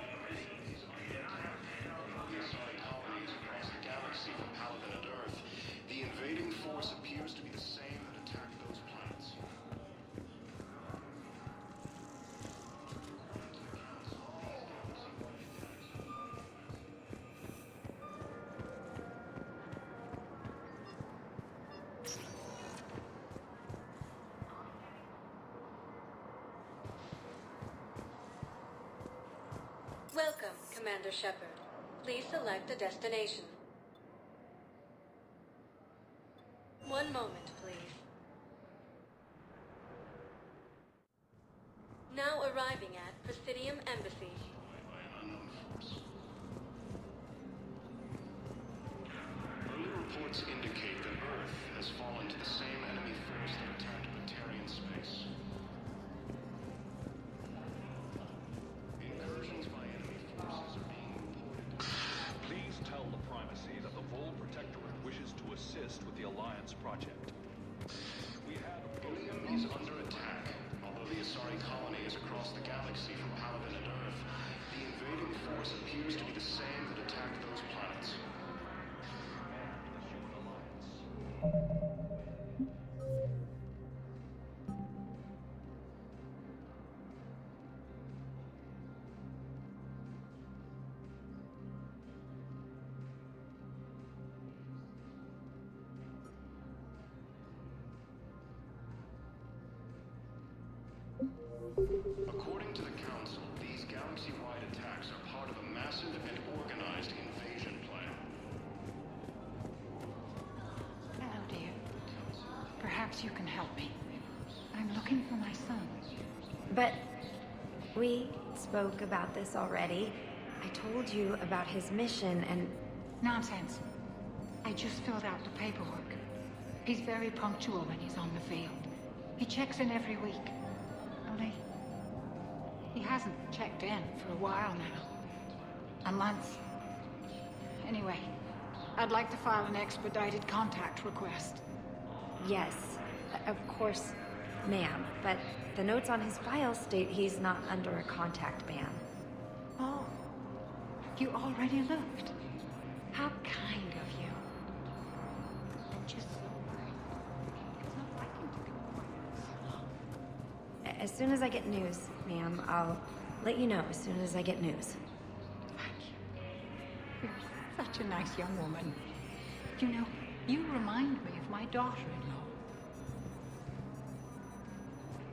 Colonies across the galaxy from Paladin and Earth. The invading force appears to be the same that attacked those planets. Welcome, Commander Shepard. Please select a destination. One moment, please. Now arriving at Presidium Embassy. By an unknown force. Early reports indicate that Earth has fallen to the same enemy force that attacked Batarian space. Incursions by enemy forces are being reported. Please tell the Primacy that the Vol Protectorate wishes to assist with the Alliance project. We have Ilium is under attack. Although the Asari colony is across the galaxy from Paladin and Earth, the invading force appears to be the same that attacked those planets. According to the Council, these galaxy-wide attacks are part of a massive and organized invasion plan. Hello, dear. Perhaps you can help me. I'm looking for my son. But we spoke about this already. I told you about his mission and... Nonsense. I just filled out the paperwork. He's very punctual when he's on the field. He checks in every week. Only... he hasn't checked in for a while now. A month. Anyway, I'd like to file an expedited contact request. Yes, of course, ma'am. But the notes on his file state he's not under a contact ban. Oh, you already looked. How kind of you. I'm just so worried. It's not like him to be quiet so long. As soon as I get news, ma'am, I'll let you know as soon as I get news. Thank you. You're such a nice young woman. You know, you remind me of my daughter-in-law.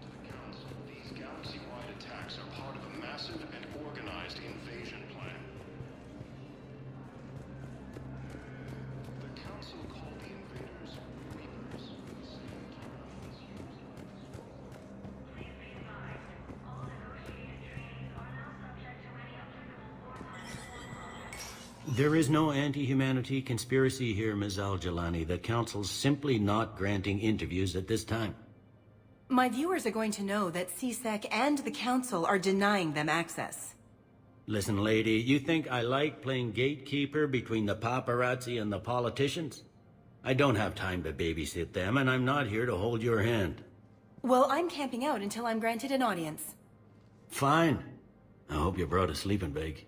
To the Council, these galaxy-wide attacks are part of a massive and organized invasion plan. The Council called the invaders Reapers. There is no anti-humanity conspiracy here, Ms. Al-Jalani. The Council's simply not granting interviews at this time. My viewers are going to know that CSEC and the Council are denying them access. Listen, lady, you think I like playing gatekeeper between the paparazzi and the politicians? I don't have time to babysit them, and I'm not here to hold your hand. Well, I'm camping out until I'm granted an audience. Fine. I hope you brought a sleeping bag.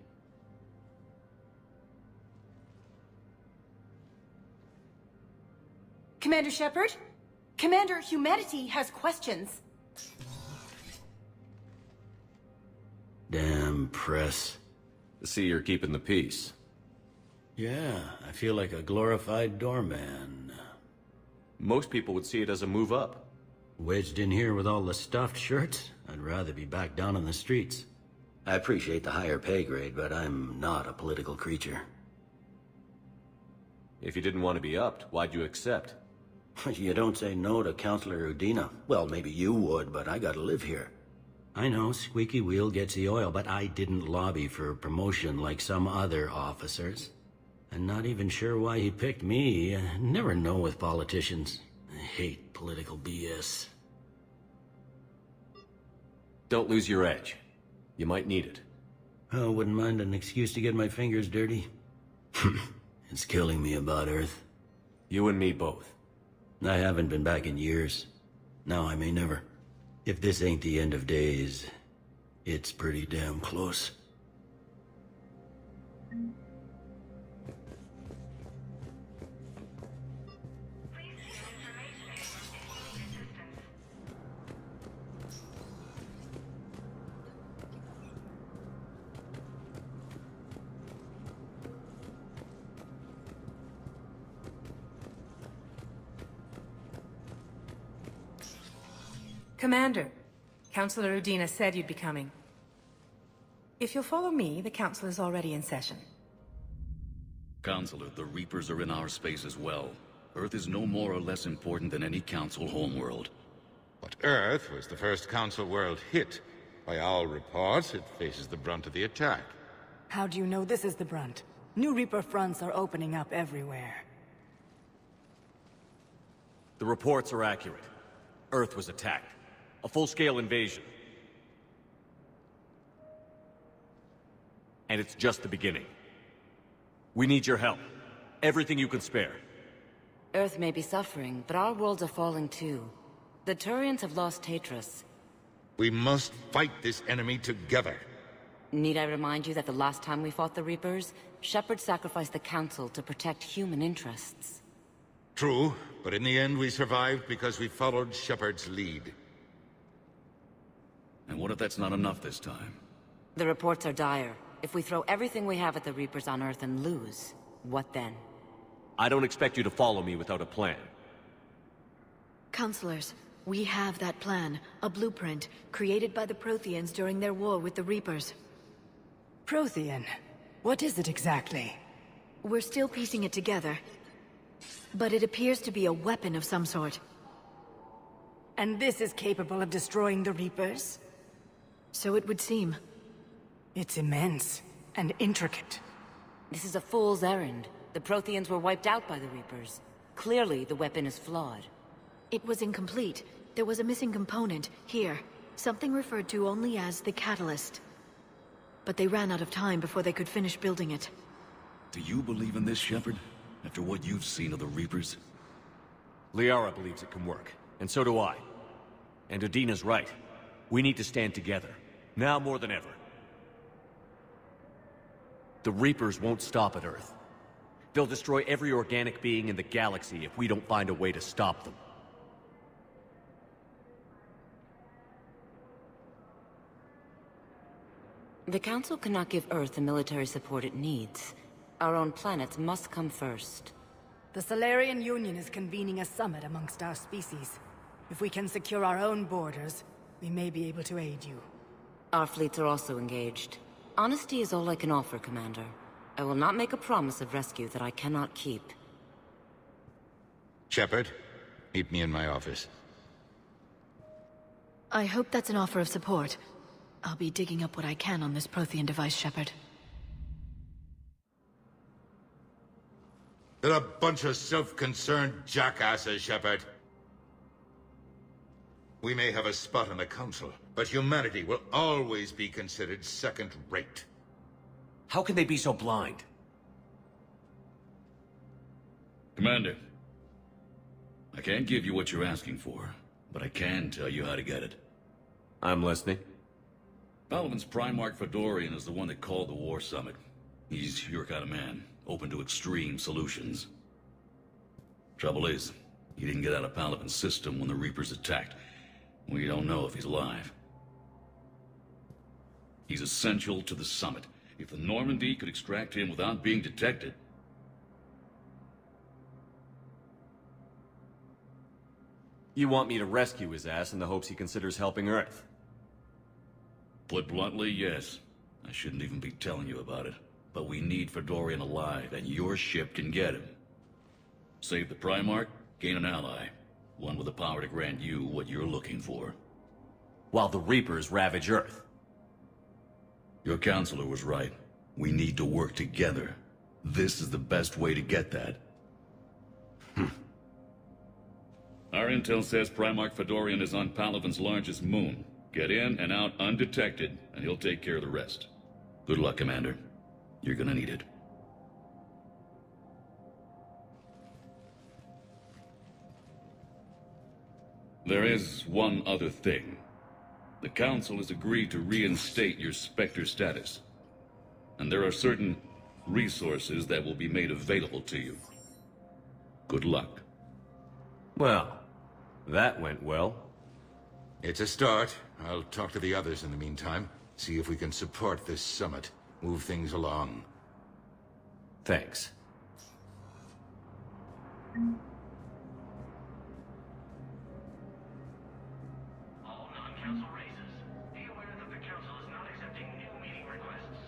Commander Shepard? Commander, humanity has questions. Damn press. See, you're keeping the peace. Yeah, I feel like a glorified doorman. Most people would see it as a move up. Wedged in here with all the stuffed shirts? I'd rather be back down in the streets. I appreciate the higher pay grade, but I'm not a political creature. If you didn't want to be upped, why'd you accept? You don't say no to Counselor Udina. Well, maybe you would, but I gotta live here. I know, squeaky wheel gets the oil, but I didn't lobby for promotion like some other officers. I'm not even sure why he picked me. I never know with politicians. I hate political BS. Don't lose your edge. You might need it. I wouldn't mind an excuse to get my fingers dirty. It's killing me about Earth. You and me both. I haven't been back in years. Now I may never. If this ain't the end of days, it's pretty damn close. Commander, Counselor Udina said you'd be coming. If you'll follow me, the Council is already in session. Counselor, the Reapers are in our space as well. Earth is no more or less important than any Council homeworld. But Earth was the first Council world hit. By all reports, it faces the brunt of the attack. How do you know this is the brunt? New Reaper fronts are opening up everywhere. The reports are accurate. Earth was attacked. A full-scale invasion. And it's just the beginning. We need your help. Everything you can spare. Earth may be suffering, but our worlds are falling too. The Turians have lost Tatris. We must fight this enemy together. Need I remind you that the last time we fought the Reapers, Shepard sacrificed the Council to protect human interests? True, but in the end we survived because we followed Shepard's lead. And what if that's not enough this time? The reports are dire. If we throw everything we have at the Reapers on Earth and lose, what then? I don't expect you to follow me without a plan. Counselors, we have that plan, a blueprint, created by the Protheans during their war with the Reapers. Prothean? What is it exactly? We're still piecing it together, but it appears to be a weapon of some sort. And this is capable of destroying the Reapers? So it would seem. It's immense and intricate. This is a fool's errand. The Protheans were wiped out by the Reapers. Clearly, the weapon is flawed. It was incomplete. There was a missing component, here. Something referred to only as the catalyst. But they ran out of time before they could finish building it. Do you believe in this, Shepard? After what you've seen of the Reapers? Liara believes it can work, and so do I. And Udina's right. We need to stand together, now more than ever. The Reapers won't stop at Earth. They'll destroy every organic being in the galaxy if we don't find a way to stop them. The Council cannot give Earth the military support it needs. Our own planets must come first. The Solarian Union is convening a summit amongst our species. If we can secure our own borders, we may be able to aid you. Our fleets are also engaged. Honesty is all I can offer, Commander. I will not make a promise of rescue that I cannot keep. Shepard, meet me in my office. I hope that's an offer of support. I'll be digging up what I can on this Prothean device, Shepard. They're a bunch of self-concerned jackasses, Shepard. We may have a spot on the Council, but humanity will always be considered second-rate. How can they be so blind? Commander, I can't give you what you're asking for, but I can tell you how to get it. I'm listening. Palaven's Primarch Fedorian is the one that called the War Summit. He's your kind of man, open to extreme solutions. Trouble is, he didn't get out of Palaven's system when the Reapers attacked. We don't know if he's alive. He's essential to the summit. If the Normandy could extract him without being detected... You want me to rescue his ass in the hopes he considers helping Earth? Put bluntly, yes. I shouldn't even be telling you about it. But we need Fedorian alive, and your ship can get him. Save the Primarch, gain an ally. One with the power to grant you what you're looking for. While the Reapers ravage Earth. Your counselor was right. We need to work together. This is the best way to get that. Our intel says Primarch Fedorian is on Palaven's largest moon. Get in and out undetected, and he'll take care of the rest. Good luck, Commander. You're gonna need it. There is one other thing. The Council has agreed to reinstate your Spectre status. And there are certain resources that will be made available to you. Good luck. Well, that went well. It's a start. I'll talk to the others in the meantime. See if we can support this summit. Move things along. Thanks. All non-council races, be aware that the council is not accepting new meeting requests.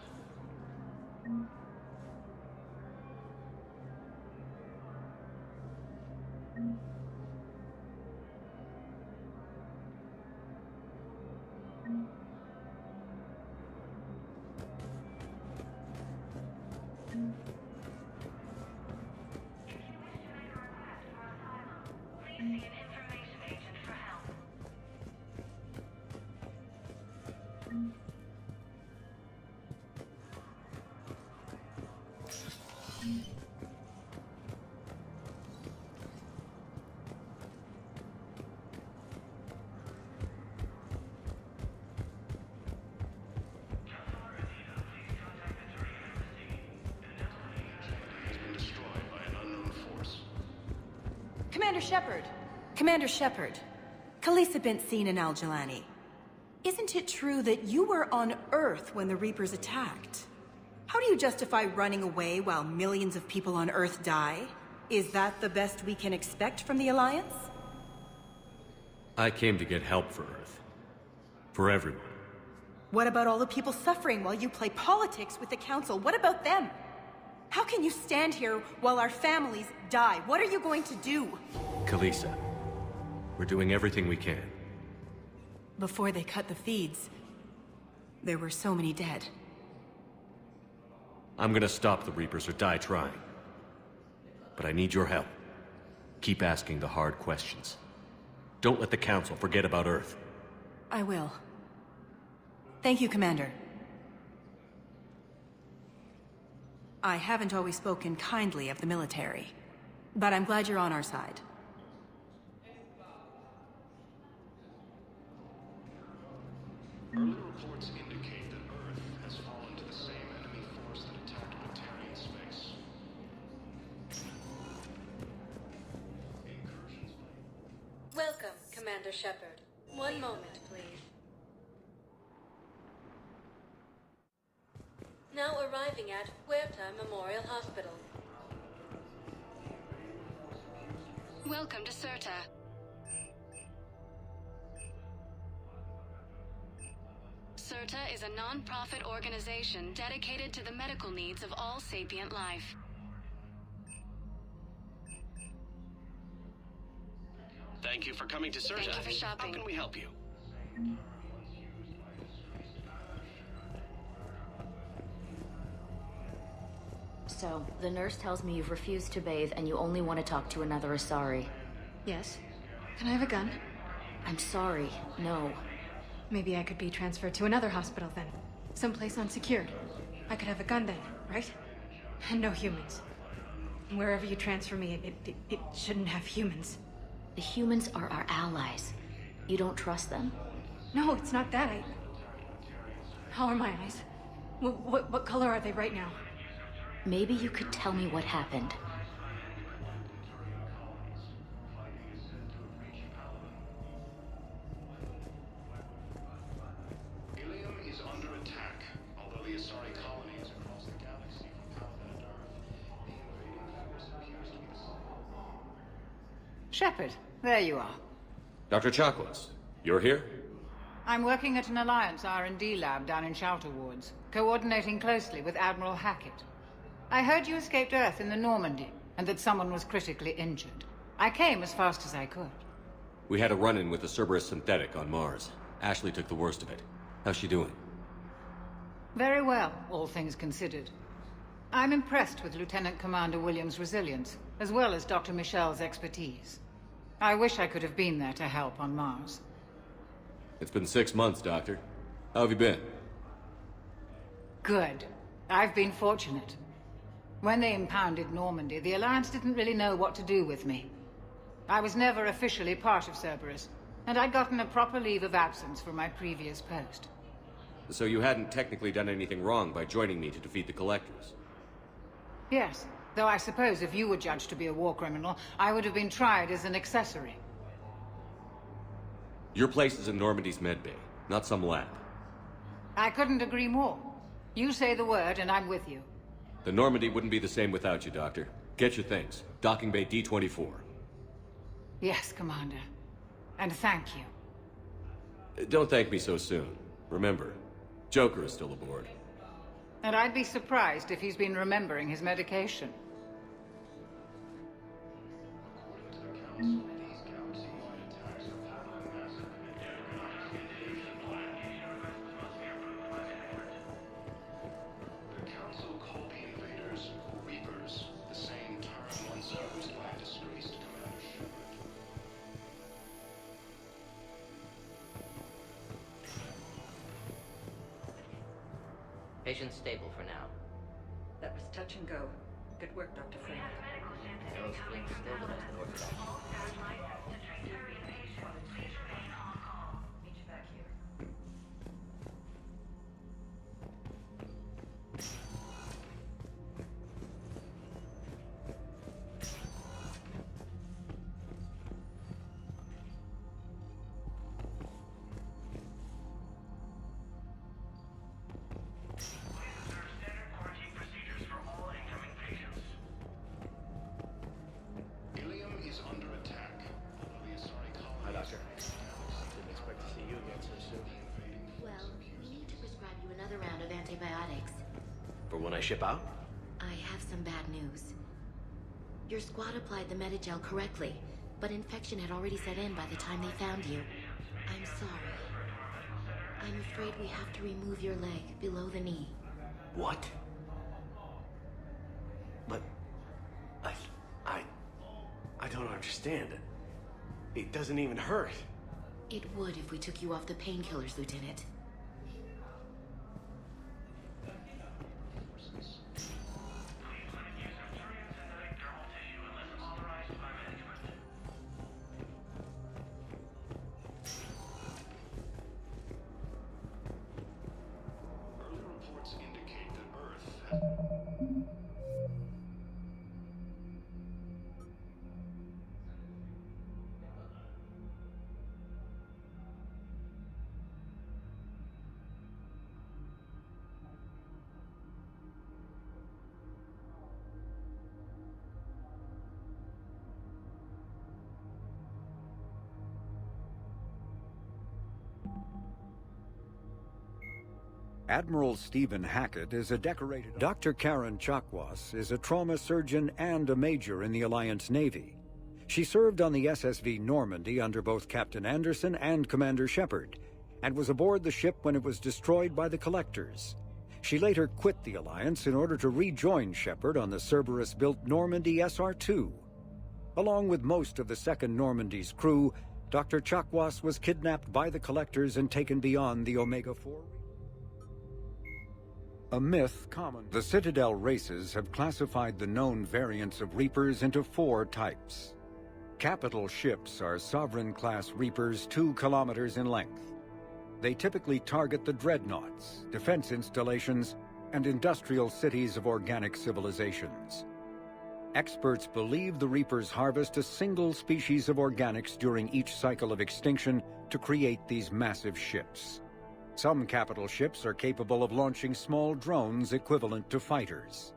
Commander Shepard! Commander Shepard. Khalisah bint Seen and Al-Jalani. Isn't it true that you were on Earth when the Reapers attacked? How do you justify running away while millions of people on Earth die? Is that the best we can expect from the Alliance? I came to get help for Earth. For everyone. What about all the people suffering while you play politics with the Council? What about them? How can you stand here while our families die? What are you going to do? Khalisah, we're doing everything we can. Before they cut the feeds, there were so many dead. I'm gonna stop the Reapers or die trying. But I need your help. Keep asking the hard questions. Don't let the Council forget about Earth. I will. Thank you, Commander. I haven't always spoken kindly of the military, but I'm glad you're on our side. Early reports indicate that Earth has fallen to the same enemy force that attacked Batarian space. Welcome, Commander Shepard. One moment, please. Now arriving at Huerta Memorial Hospital. Welcome to Certa. Certa is a non-profit organization dedicated to the medical needs of all sapient life. Thank you for coming to Certa. Thank you for shopping. How can we help you? So, the nurse tells me you've refused to bathe and you only want to talk to another Asari. Yes. Can I have a gun? I'm sorry, no. Maybe I could be transferred to another hospital then. Someplace unsecured. I could have a gun then, right? And no humans. And wherever you transfer me, it shouldn't have humans. The humans are our allies. You don't trust them? No, it's not that. How are my eyes? What color are they right now? Maybe you could tell me what happened. Ilium is under attack. Although the Asari colony is across the galaxy from Palaven and Earth, the invading force appears to be the same. Shepard, there you are. Dr. Chakwas, you're here? I'm working at an Alliance R&D lab down in Shelter Wards, coordinating closely with Admiral Hackett. I heard you escaped Earth in the Normandy, and that someone was critically injured. I came as fast as I could. We had a run-in with the Cerberus synthetic on Mars. Ashley took the worst of it. How's she doing? Very well, all things considered. I'm impressed with Lieutenant Commander Williams' resilience, as well as Dr. Michel's expertise. I wish I could have been there to help on Mars. It's been 6 months, Doctor. How have you been? Good. I've been fortunate. When they impounded Normandy, the Alliance didn't really know what to do with me. I was never officially part of Cerberus, and I'd gotten a proper leave of absence from my previous post. So you hadn't technically done anything wrong by joining me to defeat the Collectors? Yes, though I suppose if you were judged to be a war criminal, I would have been tried as an accessory. Your place is in Normandy's medbay, not some lab. I couldn't agree more. You say the word, and I'm with you. The Normandy wouldn't be the same without you, Doctor. Get your things. Docking Bay D-24. Yes, Commander. And thank you. Don't thank me so soon. Remember, Joker is still aboard. And I'd be surprised if he's been remembering his medication. Patient's stable for now. That was touch and go. Good work, Dr. Freeman. Those flinks still the most orthodox. For when I ship out? I have some bad news. Your squad applied the Medigel correctly, but infection had already set in by the time they found you. I'm sorry. I'm afraid we have to remove your leg below the knee. What? But... I don't understand. It doesn't even hurt. It would if we took you off the painkillers, Lieutenant. Admiral Stephen Hackett is a decorated... Dr. Karen Chakwas is a trauma surgeon and a major in the Alliance Navy. She served on the SSV Normandy under both Captain Anderson and Commander Shepard, and was aboard the ship when it was destroyed by the Collectors. She later quit the Alliance in order to rejoin Shepard on the Cerberus-built Normandy SR-2. Along with most of the second Normandy's crew, Dr. Chakwas was kidnapped by the Collectors and taken beyond the Omega-4. A myth common. The Citadel races have classified the known variants of Reapers into 4 types. Capital ships are Sovereign-class Reapers 2 kilometers in length. They typically target the dreadnoughts, defense installations, and industrial cities of organic civilizations. Experts believe the Reapers harvest a single species of organics during each cycle of extinction to create these massive ships. Some capital ships are capable of launching small drones equivalent to fighters.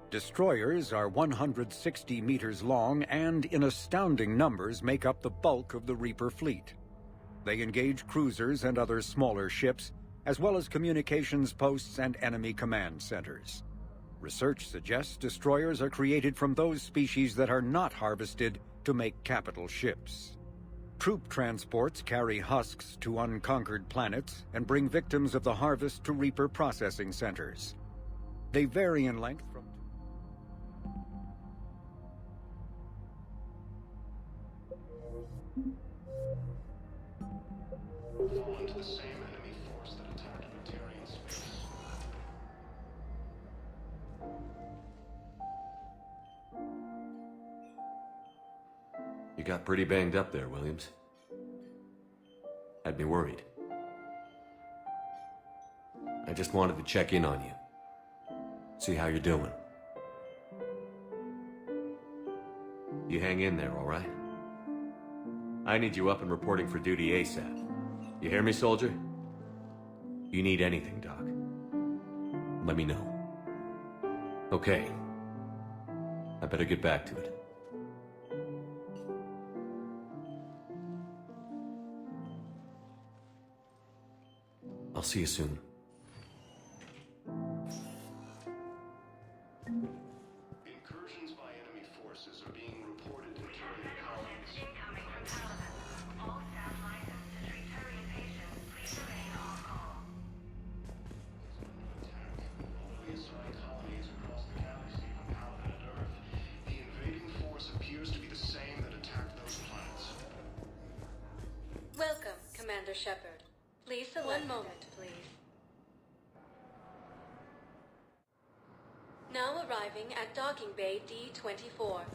Destroyers are 160 meters long and, in astounding numbers, make up the bulk of the Reaper fleet. They engage cruisers and other smaller ships, as well as communications posts and enemy command centers. Research suggests destroyers are created from those species that are not harvested to make capital ships. Troop transports carry husks to unconquered planets and bring victims of the harvest to Reaper processing centers. They vary in length from... Fall into the same enemy force that attacked Batarian space. You got pretty banged up there, Williams. Had me worried. I just wanted to check in on you. See how you're doing. You hang in there, all right? I need you up and reporting for duty ASAP. You hear me, soldier? You need anything, Doc, let me know. Okay. I better get back to it. I'll see you soon. Incursions by enemy forces are being reported in Turian colonies. Incoming from Paladin. All staff licensed to treat Turian patients. Please remain on call. Although the Asari colony is across the galaxy from Paladin and Earth, the invading force appears to be the same that attacked those planets. Welcome, Commander Shepard. Please select... One moment, please. Now arriving at Docking Bay D-24.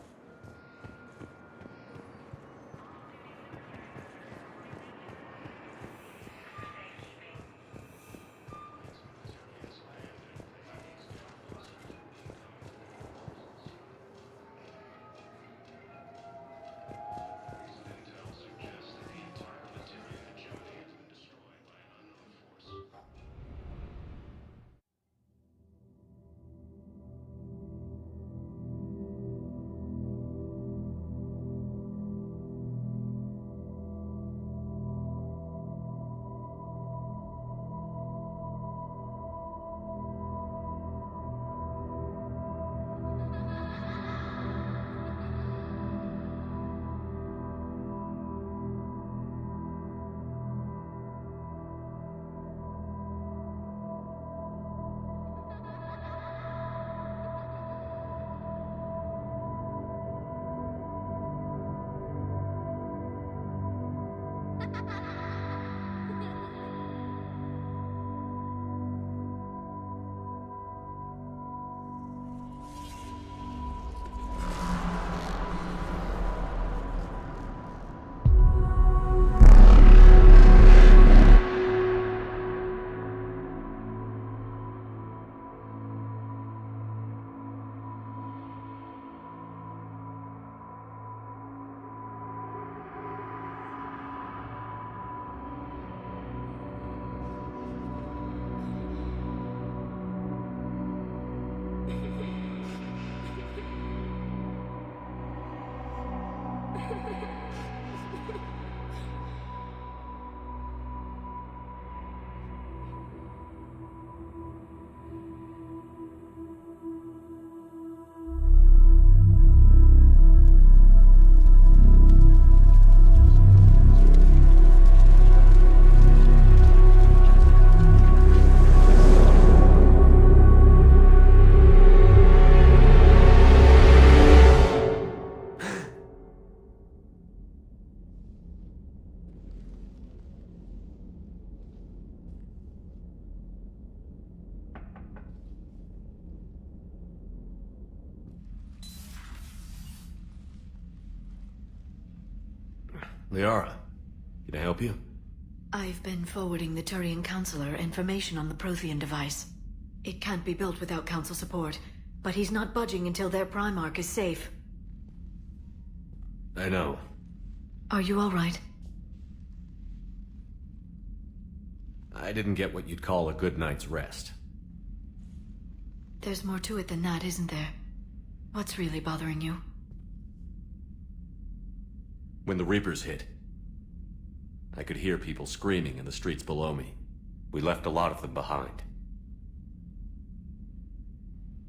Liara, can I help you? I've been forwarding the Turian Counselor information on the Prothean device. It can't be built without Council support, but he's not budging until their Primarch is safe. I know. Are you all right? I didn't get what you'd call a good night's rest. There's more to it than that, isn't there? What's really bothering you? When the Reapers hit, I could hear people screaming in the streets below me. We left a lot of them behind.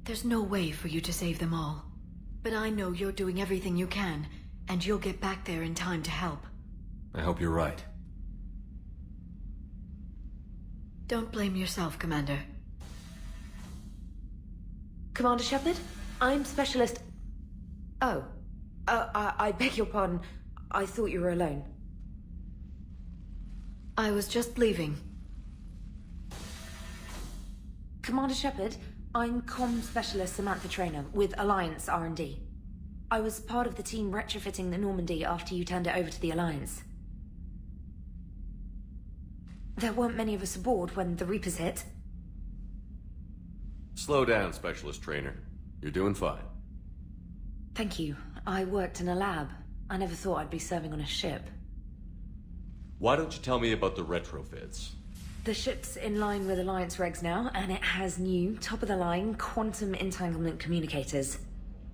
There's no way for you to save them all. But I know you're doing everything you can, and you'll get back there in time to help. I hope you're right. Don't blame yourself, Commander. Commander Shepard? I'm Specialist... Oh. I beg your pardon. I thought you were alone. I was just leaving. Commander Shepard, I'm Comm Specialist Samantha Traynor with Alliance R&D. I was part of the team retrofitting the Normandy after you turned it over to the Alliance. There weren't many of us aboard when the Reapers hit. Slow down, Specialist Trainer. You're doing fine. Thank you. I worked in a lab. I never thought I'd be serving on a ship. Why don't you tell me about the retrofits? The ship's in line with Alliance regs now, and it has new, top-of-the-line, quantum entanglement communicators.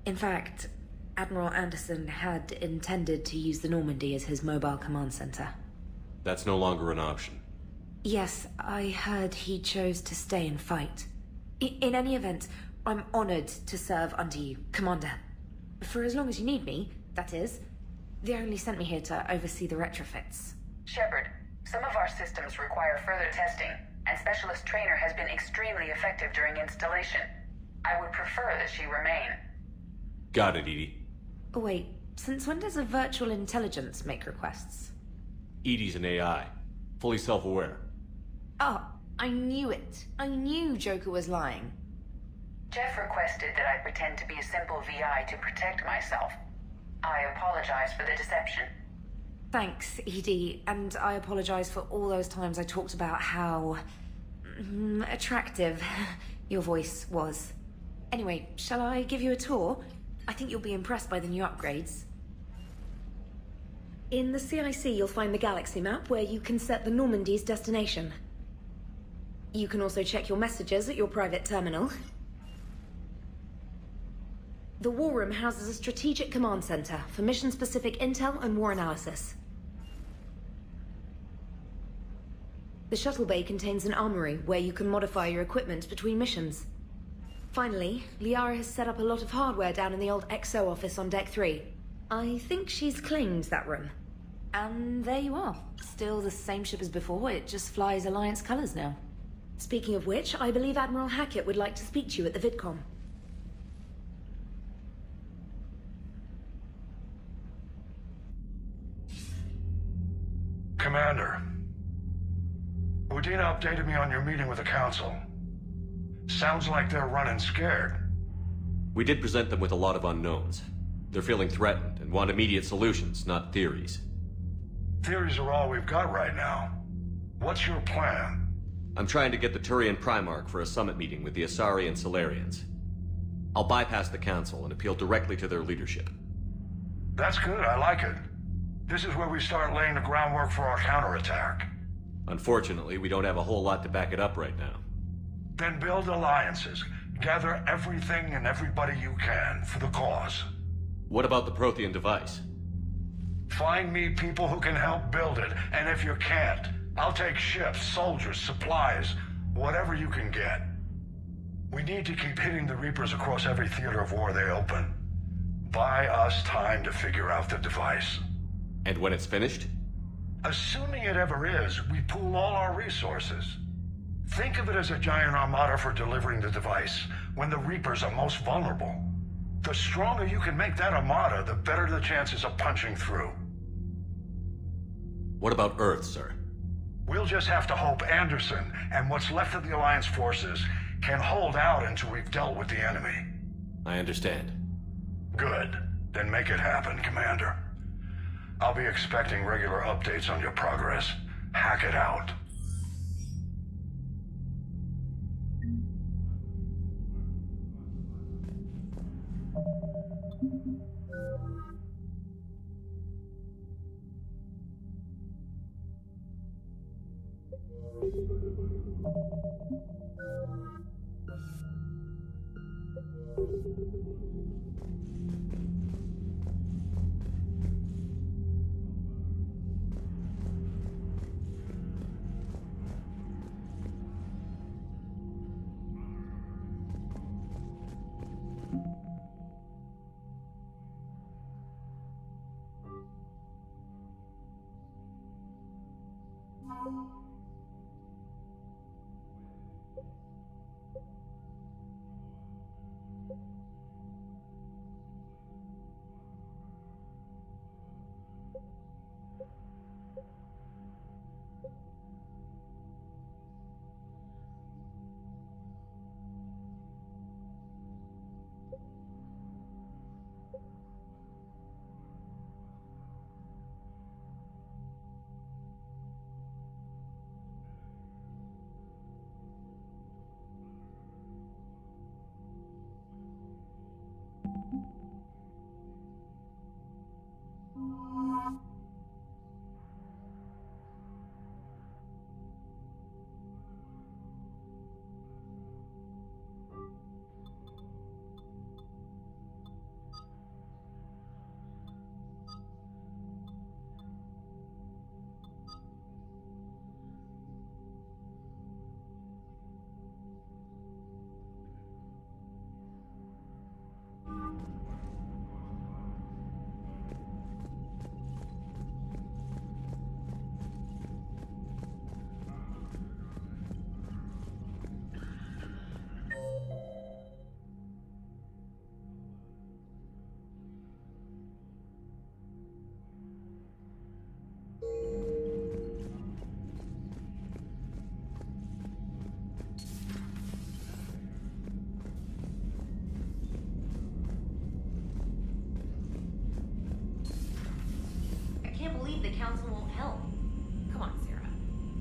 In fact, Admiral Anderson had intended to use the Normandy as his mobile command center. That's no longer an option. Yes, I heard he chose to stay and fight. In any event, I'm honored to serve under you, Commander. For as long as you need me, that is. They only sent me here to oversee the retrofits. Shepard, some of our systems require further testing, and Specialist Trainer has been extremely effective during installation. I would prefer that she remain. Got it, Edie. Oh, wait, since when does a virtual intelligence make requests? Edie's an AI, fully self-aware. Oh, I knew it. I knew Joker was lying. Jeff requested that I pretend to be a simple VI to protect myself. I apologize for the deception. Thanks, Edie, and I apologize for all those times I talked about how... attractive your voice was. Anyway, shall I give you a tour? I think you'll be impressed by the new upgrades. In the CIC, you'll find the galaxy map where you can set the Normandy's destination. You can also check your messages at your private terminal. The War Room houses a strategic command center for mission-specific intel and war analysis. The shuttle bay contains an armory where you can modify your equipment between missions. Finally, Liara has set up a lot of hardware down in the old XO office on Deck 3. I think she's claimed that room. And there you are. Still the same ship as before, it just flies Alliance colors now. Speaking of which, I believe Admiral Hackett would like to speak to you at the VidCom. Commander, Udina updated me on your meeting with the Council. Sounds like they're running scared. We did present them with a lot of unknowns. They're feeling threatened and want immediate solutions, not theories. Theories are all we've got right now. What's your plan? I'm trying to get the Turian Primarch for a summit meeting with the Asari and Solarians. I'll bypass the Council and appeal directly to their leadership. That's good, I like it. This is where we start laying the groundwork for our counterattack. Unfortunately, we don't have a whole lot to back it up right now. Then build alliances. Gather everything and everybody you can for the cause. What about the Prothean device? Find me people who can help build it, and if you can't, I'll take ships, soldiers, supplies, whatever you can get. We need to keep hitting the Reapers across every theater of war they open. Buy us time to figure out the device. And when it's finished? Assuming it ever is, we pool all our resources. Think of it as a giant armada for delivering the device, when the Reapers are most vulnerable. The stronger you can make that armada, the better the chances of punching through. What about Earth, sir? We'll just have to hope Anderson and what's left of the Alliance forces can hold out until we've dealt with the enemy. I understand. Good. Then make it happen, Commander. I'll be expecting regular updates on your progress. Hack it out. The council won't help. Come on, Sarah.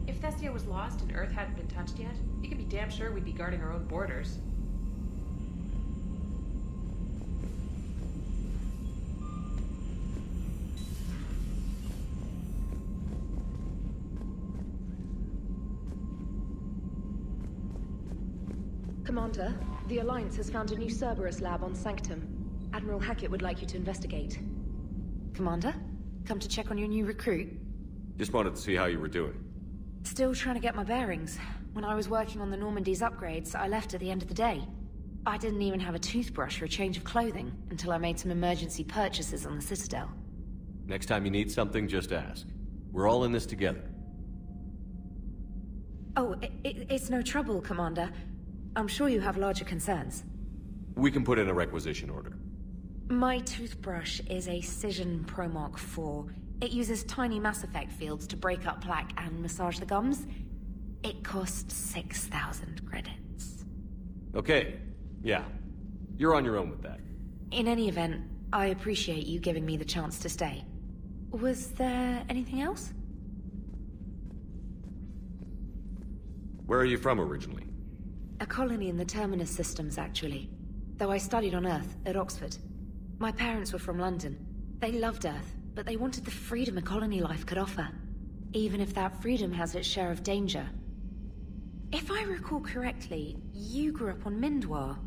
If Thestia was lost and Earth hadn't been touched yet, you can be damn sure we'd be guarding our own borders. Commander, the Alliance has found a new Cerberus lab on Sanctum. Admiral Hackett would like you to investigate. Commander? Come to check on your new recruit? Just wanted to see how you were doing. Still trying to get my bearings. When I was working on the Normandy's upgrades, I left at the end of the day. I didn't even have a toothbrush or a change of clothing until I made some emergency purchases on the Citadel. Next time you need something, just ask. We're all in this together. Oh, it's no trouble, Commander. I'm sure you have larger concerns. We can put in a requisition order. My toothbrush is a Cision Pro Mark IV. It uses tiny Mass Effect fields to break up plaque and massage the gums. It costs 6,000 credits. Okay, yeah. You're on your own with that. In any event, I appreciate you giving me the chance to stay. Was there anything else? Where are you from originally? A colony in the Terminus systems, actually. Though I studied on Earth, at Oxford. My parents were from London. They loved Earth, but they wanted the freedom a colony life could offer. Even if that freedom has its share of danger. If I recall correctly, you grew up on Mindwar.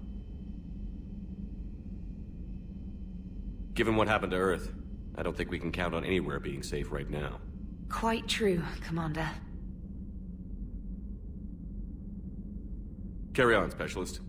Given what happened to Earth, I don't think we can count on anywhere being safe right now. Quite true, Commander. Carry on, Specialist.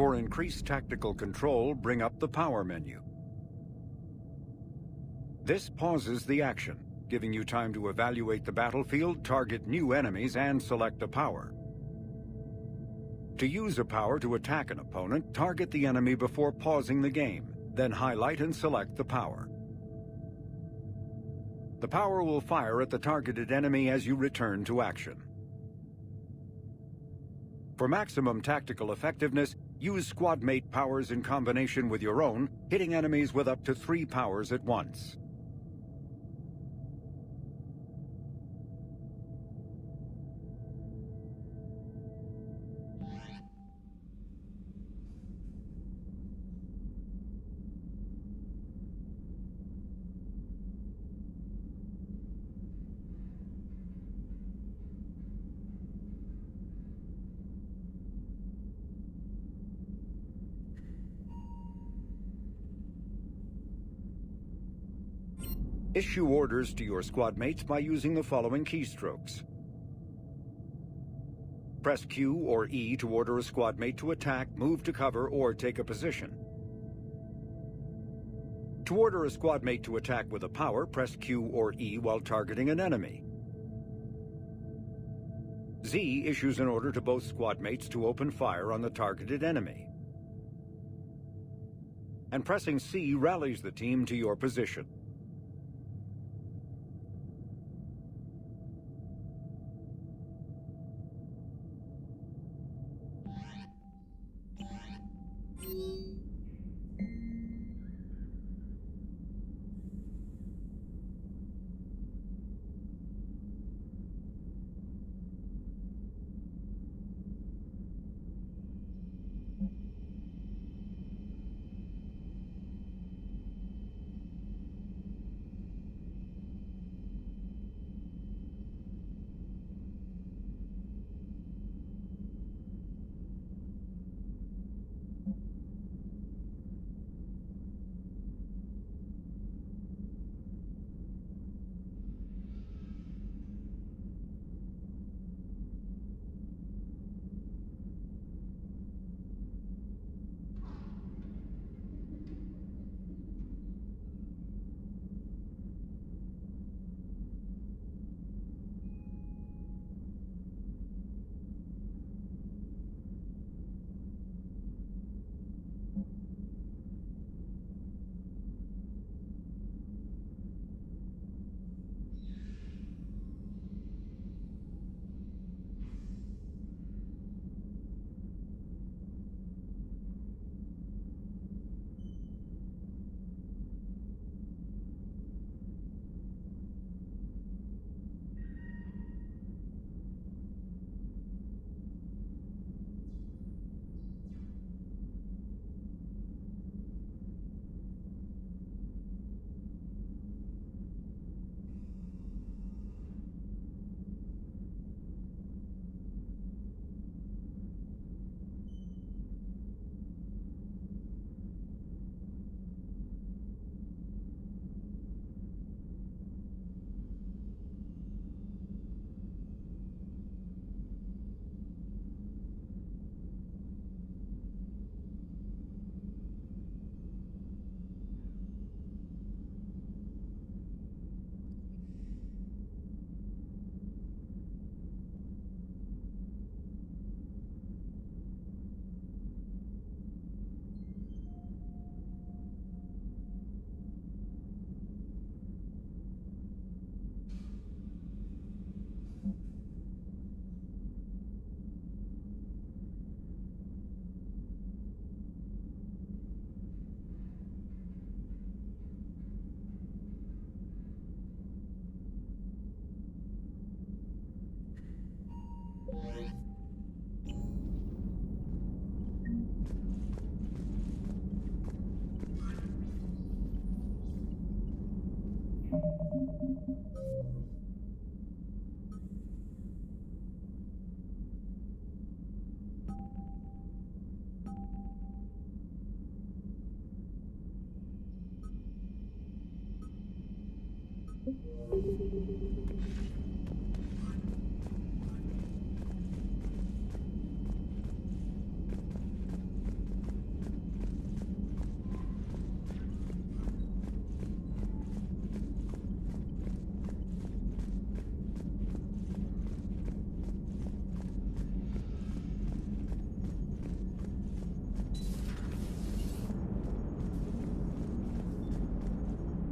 For increased tactical control, bring up the power menu. This pauses the action, giving you time to evaluate the battlefield, target new enemies, and select a power. To use a power to attack an opponent, target the enemy before pausing the game, then highlight and select the power. The power will fire at the targeted enemy as you return to action. For maximum tactical effectiveness, use squad mate powers in combination with your own, hitting enemies with up to 3 powers at once. Issue orders to your squad mates by using the following keystrokes. Press Q or E to order a squad mate to attack, move to cover, or take a position. To order a squad mate to attack with a power, press Q or E while targeting an enemy. Z issues an order to both squad mates to open fire on the targeted enemy. And pressing C rallies the team to your position.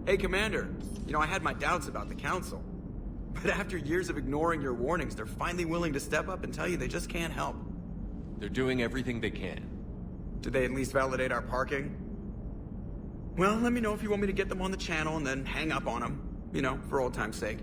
Hey, Commander. You know, I had my doubts about the Council. But after years of ignoring your warnings, they're finally willing to step up and tell you they just can't help. They're doing everything they can. Did they at least validate our parking? Well, let me know if you want me to get them on the channel and then hang up on them. You know, for old time's sake.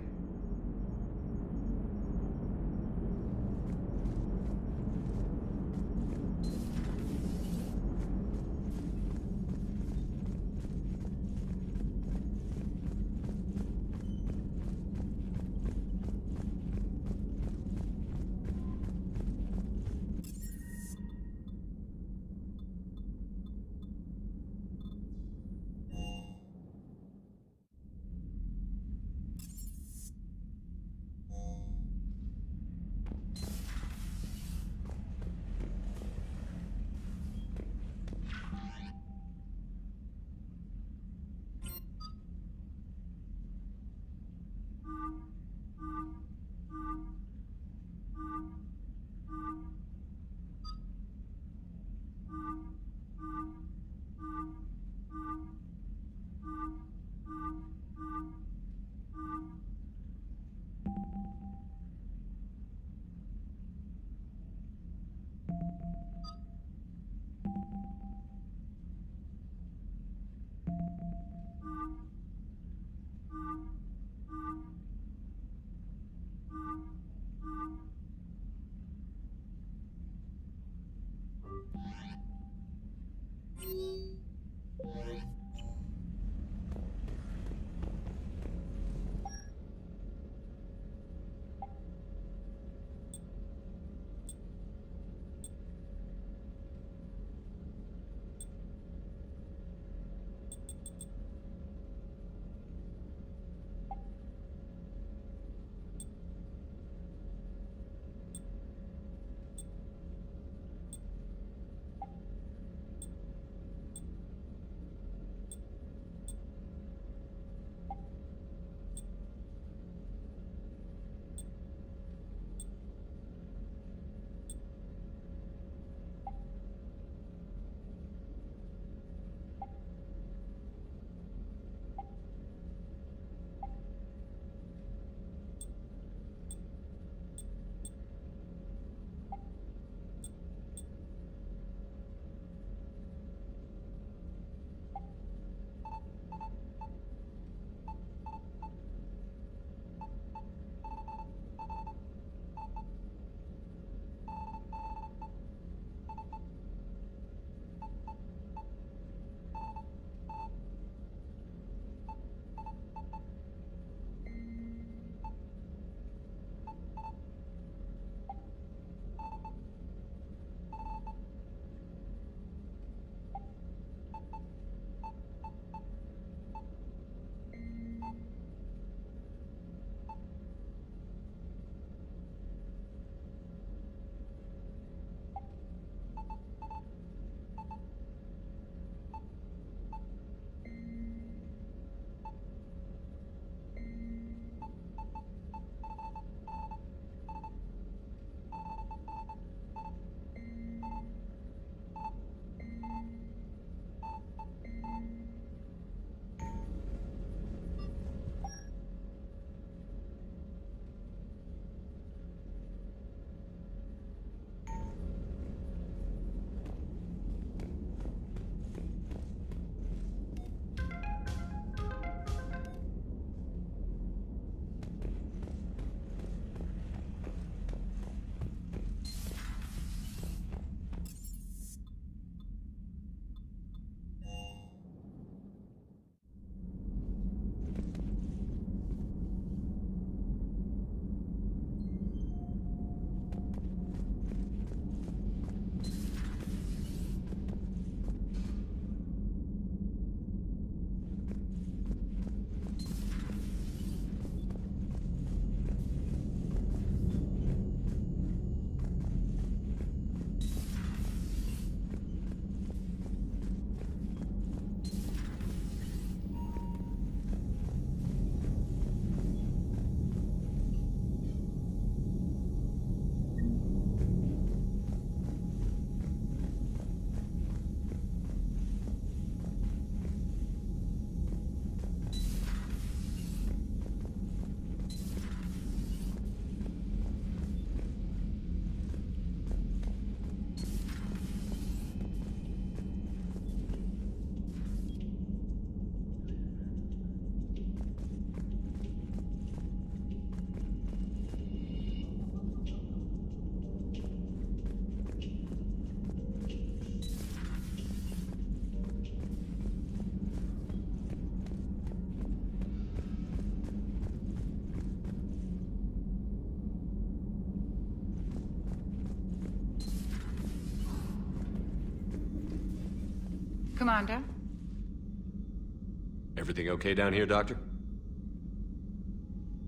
Commander? Everything okay down here, Doctor?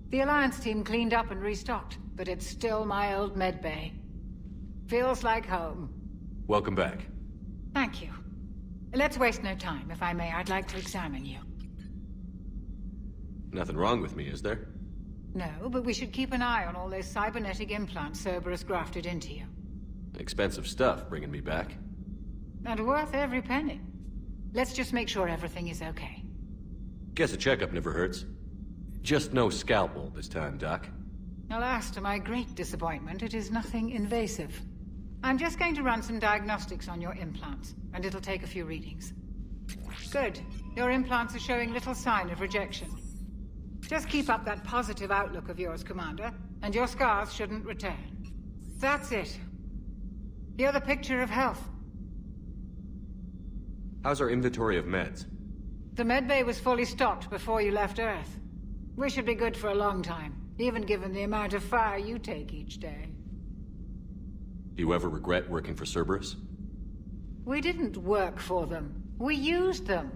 The Alliance team cleaned up and restocked, but it's still my old medbay. Feels like home. Welcome back. Thank you. Let's waste no time. If I may, I'd like to examine you. Nothing wrong with me, is there? No, but we should keep an eye on all those cybernetic implants Cerberus grafted into you. Expensive stuff bringing me back. And worth every penny. Let's just make sure everything is okay. Guess a checkup never hurts. Just no scalpel this time, Doc. Alas, to my great disappointment, it is nothing invasive. I'm just going to run some diagnostics on your implants, and it'll take a few readings. Good. Your implants are showing little sign of rejection. Just keep up that positive outlook of yours, Commander, and your scars shouldn't return. That's it. You're the picture of health. How's our inventory of meds? The medbay was fully stocked before you left Earth. We should be good for a long time, even given the amount of fire you take each day. Do you ever regret working for Cerberus? We didn't work for them. We used them.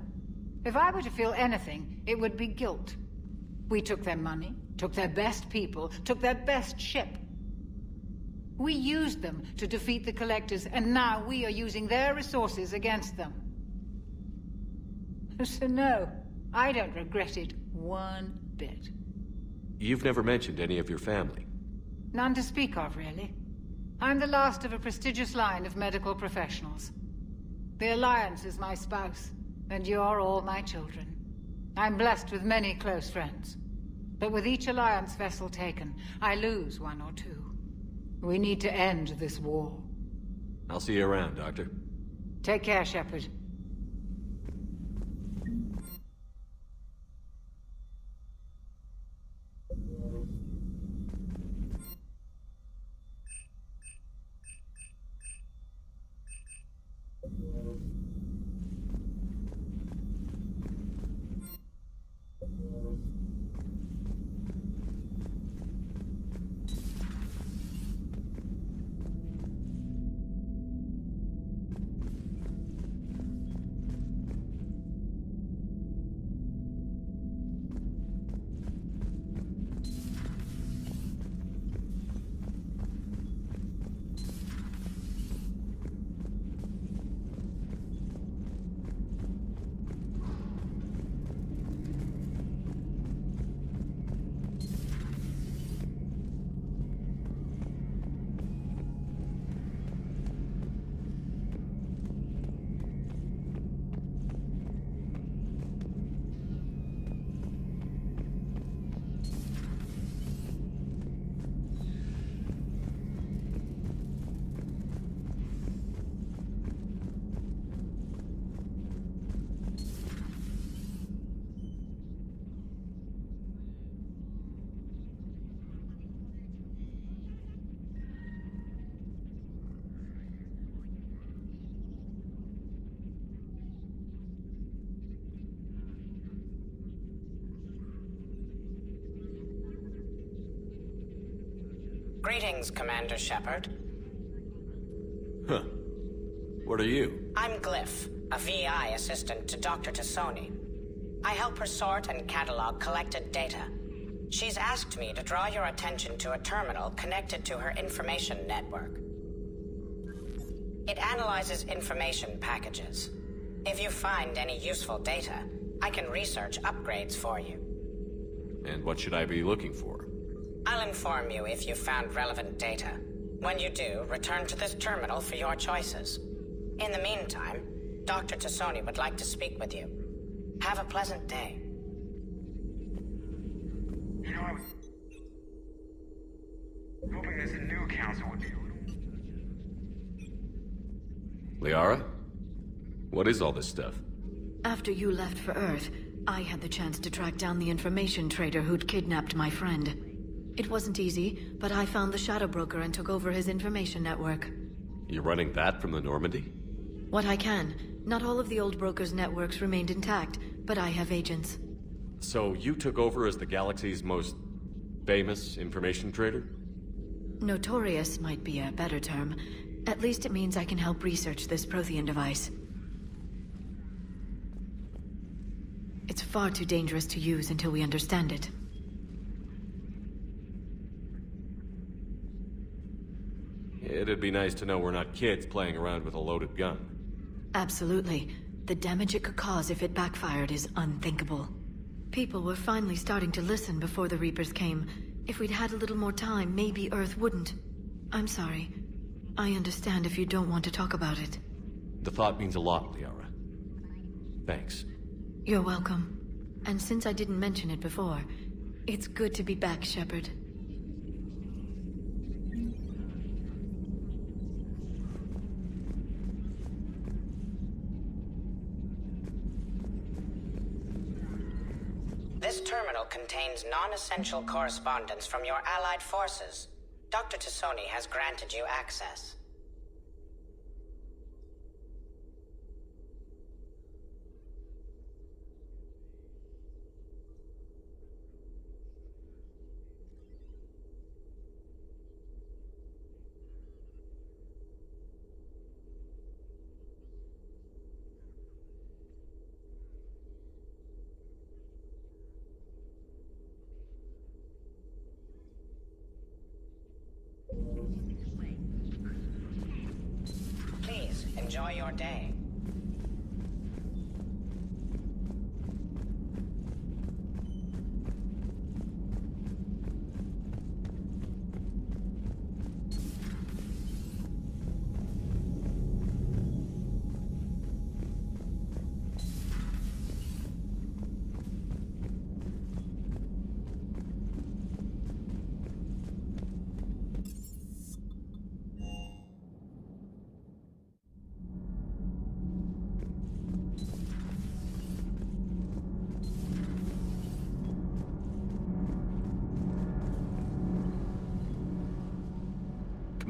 If I were to feel anything, it would be guilt. We took their money, took their best people, took their best ship. We used them to defeat the Collectors, and now we are using their resources against them. So no, I don't regret it one bit. You've never mentioned any of your family. None to speak of, really. I'm the last of a prestigious line of medical professionals. The Alliance is my spouse, and you're all my children. I'm blessed with many close friends. But with each Alliance vessel taken, I lose one or two. We need to end this war. I'll see you around, Doctor. Take care, Shepard. Greetings, Commander Shepard. Huh. What are you? I'm Glyph, a VI assistant to Dr. Tassoni. I help her sort and catalog collected data. She's asked me to draw your attention to a terminal connected to her information network. It analyzes information packages. If you find any useful data, I can research upgrades for you. And what should I be looking for? I'll inform you if you've found relevant data. When you do, return to this terminal for your choices. In the meantime, Dr. Tassoni would like to speak with you. Have a pleasant day. You know, I was hoping this new council would be Liara? What is all this stuff? After you left for Earth, I had the chance to track down the information trader who'd kidnapped my friend. It wasn't easy, but I found the Shadow Broker and took over his information network. You're running that from the Normandy? What I can. Not all of the old broker's networks remained intact, but I have agents. So you took over as the galaxy's most famous information trader? Notorious might be a better term. At least it means I can help research this Prothean device. It's far too dangerous to use until we understand it. It'd be nice to know we're not kids playing around with a loaded gun. Absolutely. The damage it could cause if it backfired is unthinkable. People were finally starting to listen before the Reapers came. If we'd had a little more time, maybe Earth wouldn't. I'm sorry. I understand if you don't want to talk about it. The thought means a lot, Liara. Thanks. You're welcome. And since I didn't mention it before, it's good to be back, Shepard. This terminal contains non-essential correspondence from your allied forces. Dr. Tassoni has granted you access. Please, enjoy your day.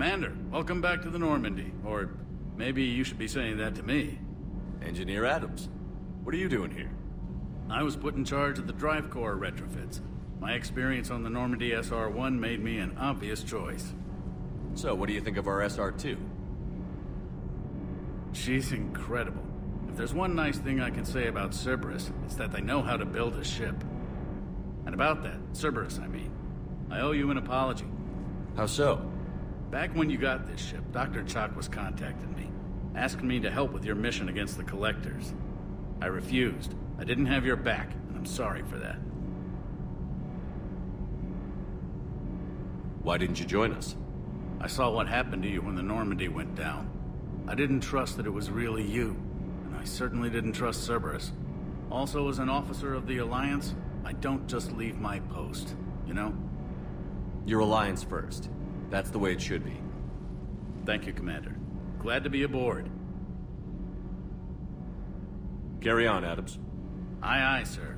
Commander, welcome back to the Normandy. Or maybe you should be saying that to me. Engineer Adams, what are you doing here? I was put in charge of the drive core retrofits. My experience on the Normandy SR-1 made me an obvious choice. So, what do you think of our SR-2? She's incredible. If there's one nice thing I can say about Cerberus, it's that they know how to build a ship. And about that, Cerberus, I mean, I owe you an apology. How so? Back when you got this ship, Dr. Chalk was contacting me, asking me to help with your mission against the Collectors. I refused. I didn't have your back, and I'm sorry for that. Why didn't you join us? I saw what happened to you when the Normandy went down. I didn't trust that it was really you, and I certainly didn't trust Cerberus. Also, as an officer of the Alliance, I don't just leave my post, you know? Your Alliance first. That's the way it should be. Thank you, Commander. Glad to be aboard. Carry on, Adams. Aye, aye, sir.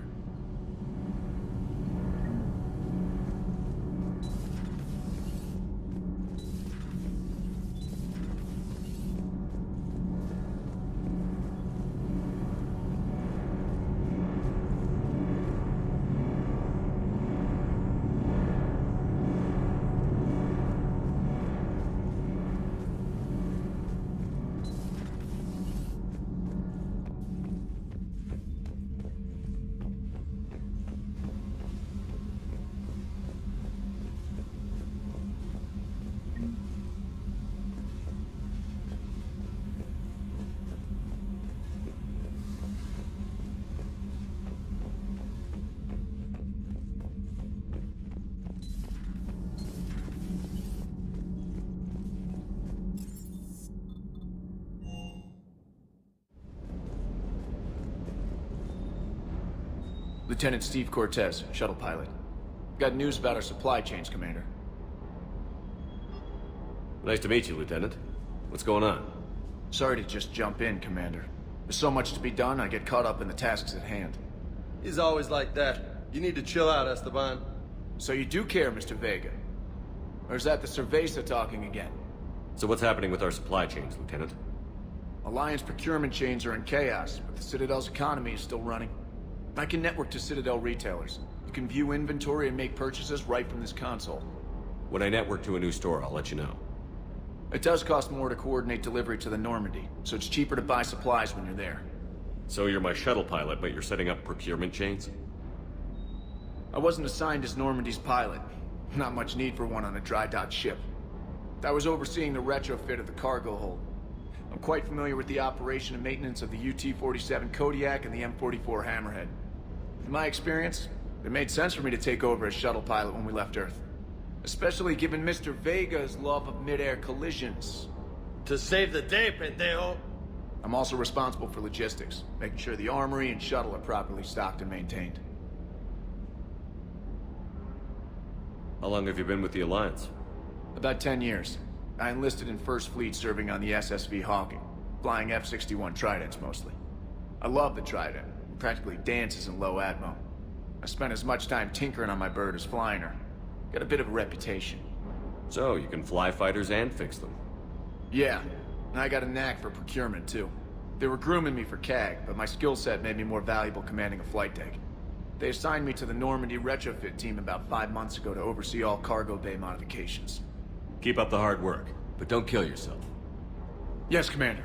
Lieutenant Steve Cortez, shuttle pilot. Got news about our supply chains, Commander. Nice to meet you, Lieutenant. What's going on? Sorry to just jump in, Commander. There's so much to be done, I get caught up in the tasks at hand. He's always like that. You need to chill out, Esteban. So you do care, Mr. Vega? Or is that the Cerveza talking again? So what's happening with our supply chains, Lieutenant? Alliance procurement chains are in chaos, but the Citadel's economy is still running. I can network to Citadel retailers. You can view inventory and make purchases right from this console. When I network to a new store, I'll let you know. It does cost more to coordinate delivery to the Normandy, so it's cheaper to buy supplies when you're there. So you're my shuttle pilot, but you're setting up procurement chains? I wasn't assigned as Normandy's pilot. Not much need for one on a dry dock ship. I was overseeing the retrofit of the cargo hold. I'm quite familiar with the operation and maintenance of the UT-47 Kodiak and the M44 Hammerhead. In my experience, it made sense for me to take over as shuttle pilot when we left Earth. Especially given Mr. Vega's love of mid-air collisions. To save the day, pendejo! I'm also responsible for logistics, making sure the armory and shuttle are properly stocked and maintained. How long have you been with the Alliance? About 10 years. I enlisted in First Fleet serving on the SSV Hawking, flying F-61 Tridents mostly. I love the Trident. It practically dances in low atmo. I spent as much time tinkering on my bird as flying her. Got a bit of a reputation. So, you can fly fighters and fix them? Yeah, and I got a knack for procurement too. They were grooming me for CAG, but my skill set made me more valuable commanding a flight deck. They assigned me to the Normandy retrofit team about 5 months ago to oversee all cargo bay modifications. Keep up the hard work, but don't kill yourself. Yes, Commander.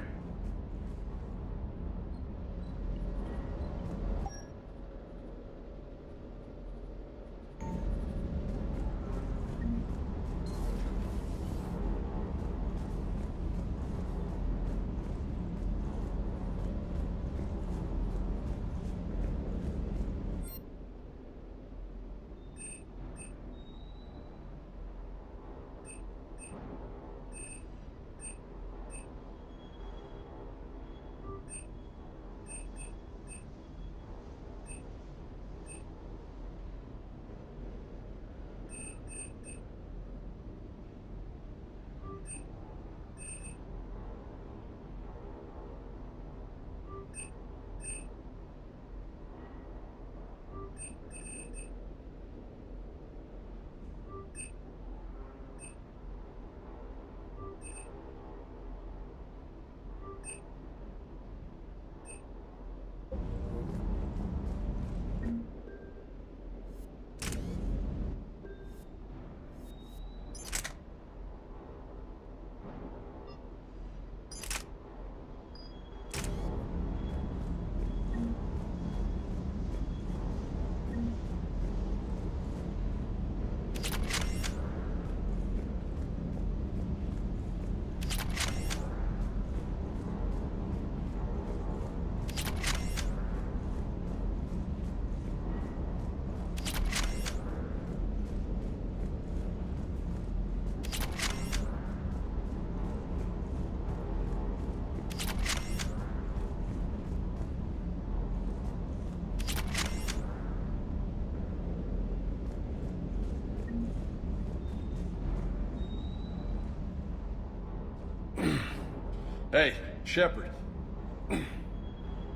Hey, Shepard.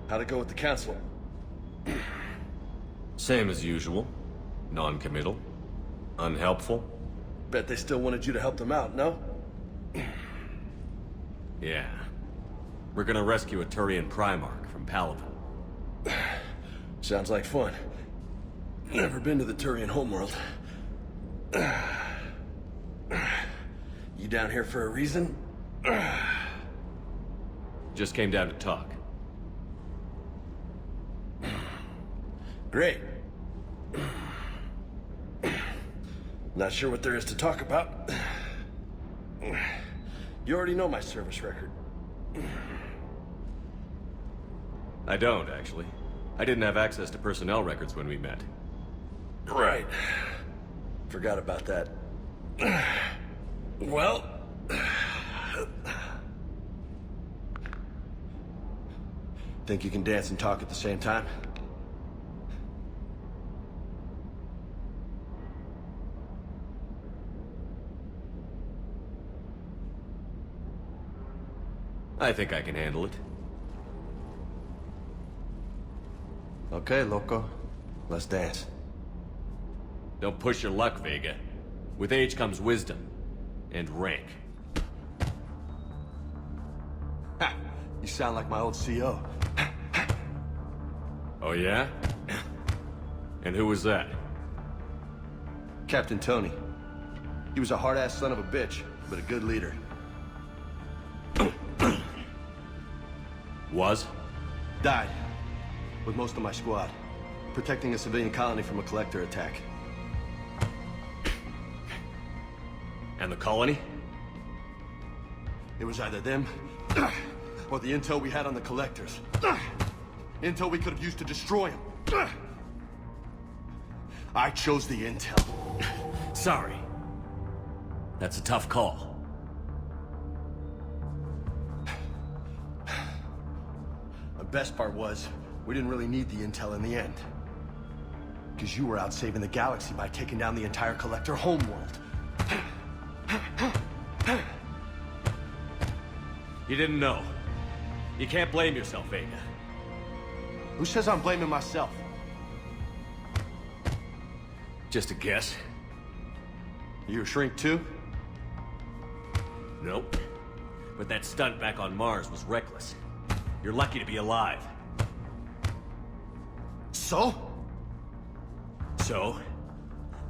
How'd it go with the council? Same as usual. Non-committal. Unhelpful. Bet they still wanted you to help them out, no? Yeah. We're gonna rescue a Turian Primarch from Palaven. Sounds like fun. Never been to the Turian homeworld. You down here for a reason? Just came down to talk. Great. Not sure what there is to talk about. You already know my service record. I don't, actually. I didn't have access to personnel records when we met. Right. Forgot about that. Well... Think you can dance and talk at the same time? I think I can handle it. Okay, loco. Let's dance. Don't push your luck, Vega. With age comes wisdom. And rank. Ha! You sound like my old CO. Oh yeah? And who was that? Captain Tony. He was a hard-ass son of a bitch, but a good leader. Was? Died. with most of my squad, protecting a civilian colony from a collector attack. And the colony? It was either them, or the intel we had on the collectors. Intel we could have used to destroy them. I chose the intel. Sorry. That's a tough call. The best part was, we didn't really need the intel in the end. Because you were out saving the galaxy by taking down the entire collector homeworld. You didn't know. You can't blame yourself, Vega. Who says I'm blaming myself? Just a guess. You a shrink too? Nope. But that stunt back on Mars was reckless. You're lucky to be alive. So? So?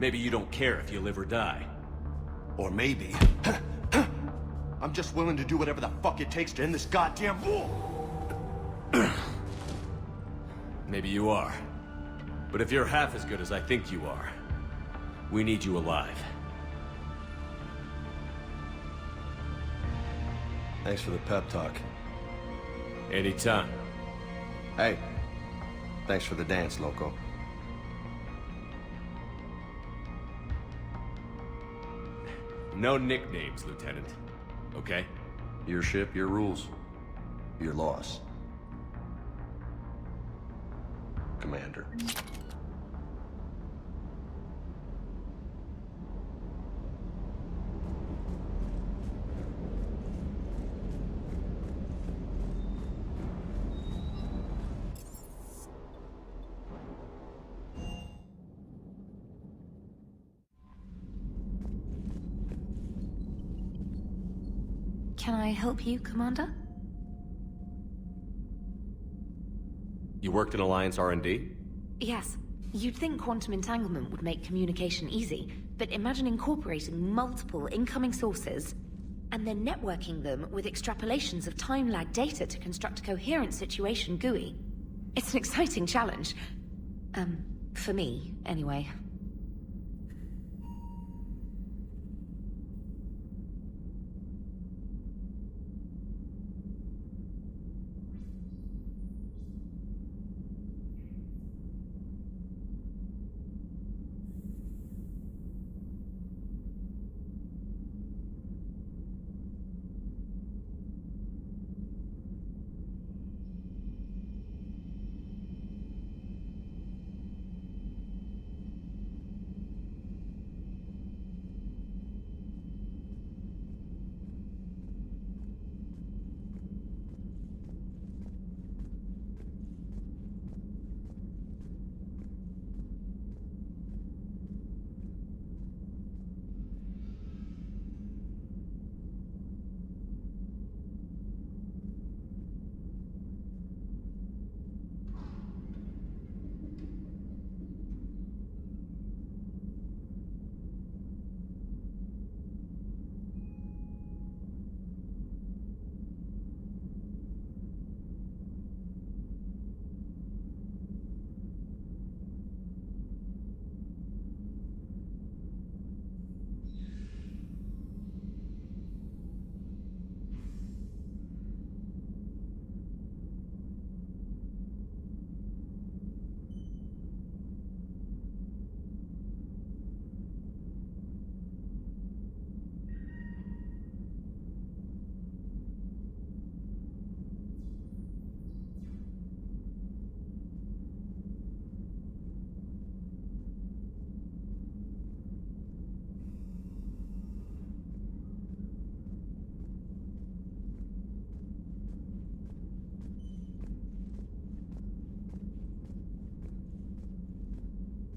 Maybe you don't care if you live or die. Or maybe... I'm just willing to do whatever the fuck it takes to end this goddamn war! Maybe you are. But if you're half as good as I think you are, we need you alive. Thanks for the pep talk. Anytime. Hey, thanks for the dance, Loco. No nicknames, Lieutenant. Okay? Your ship, your rules. Your loss. Commander. Can I help you, Commander? You worked in Alliance R&D? Yes. You'd think quantum entanglement would make communication easy, but imagine incorporating multiple incoming sources and then networking them with extrapolations of time-lag data to construct a coherent situation GUI. It's an exciting challenge. For me, anyway.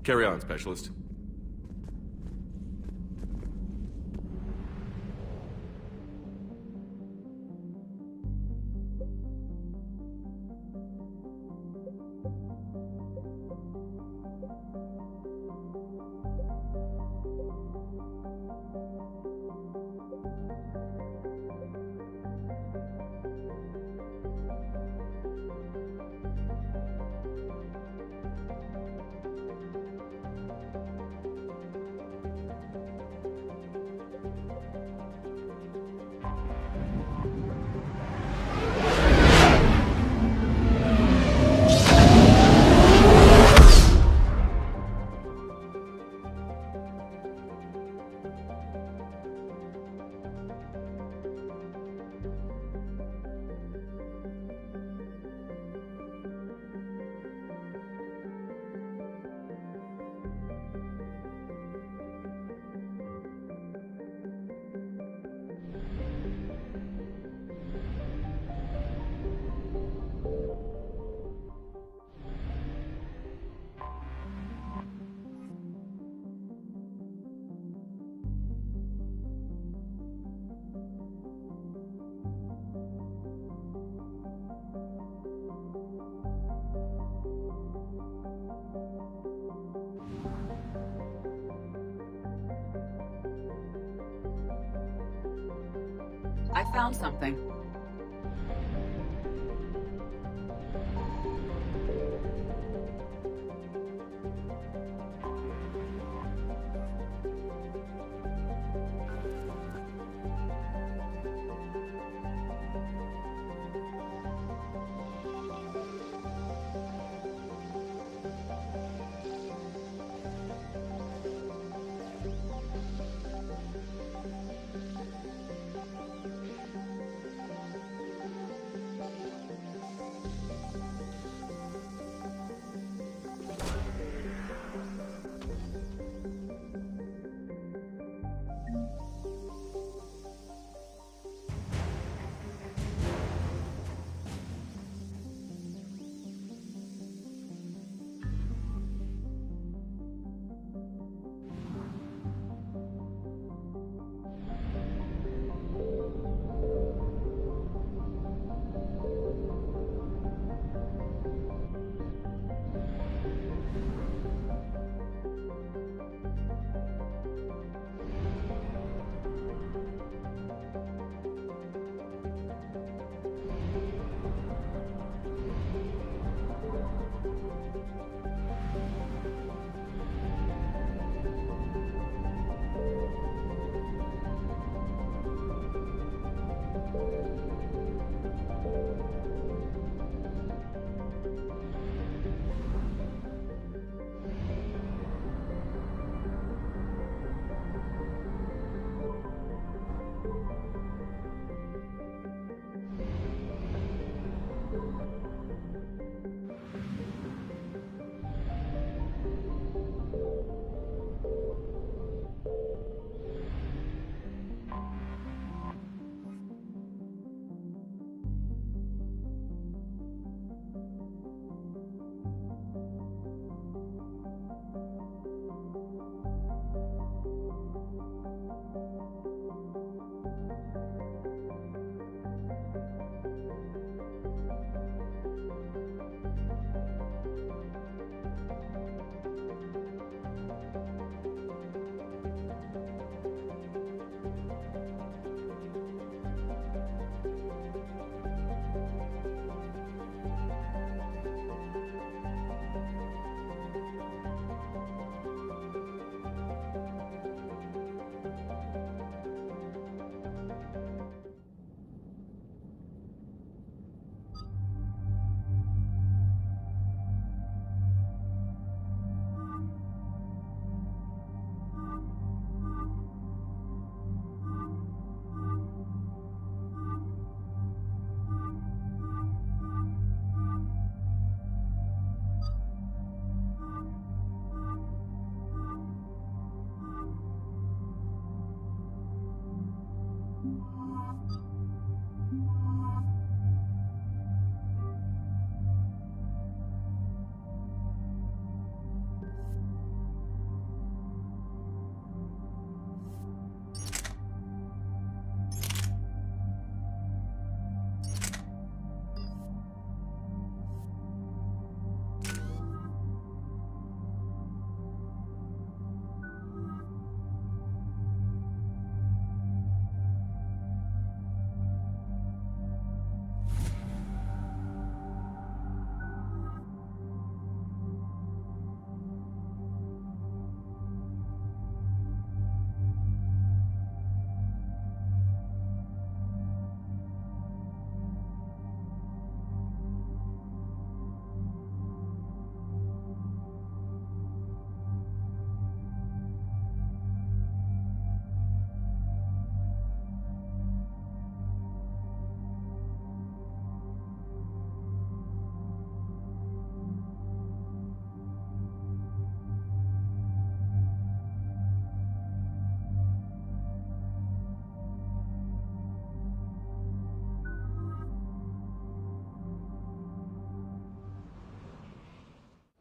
Carry on, Specialist. I found something.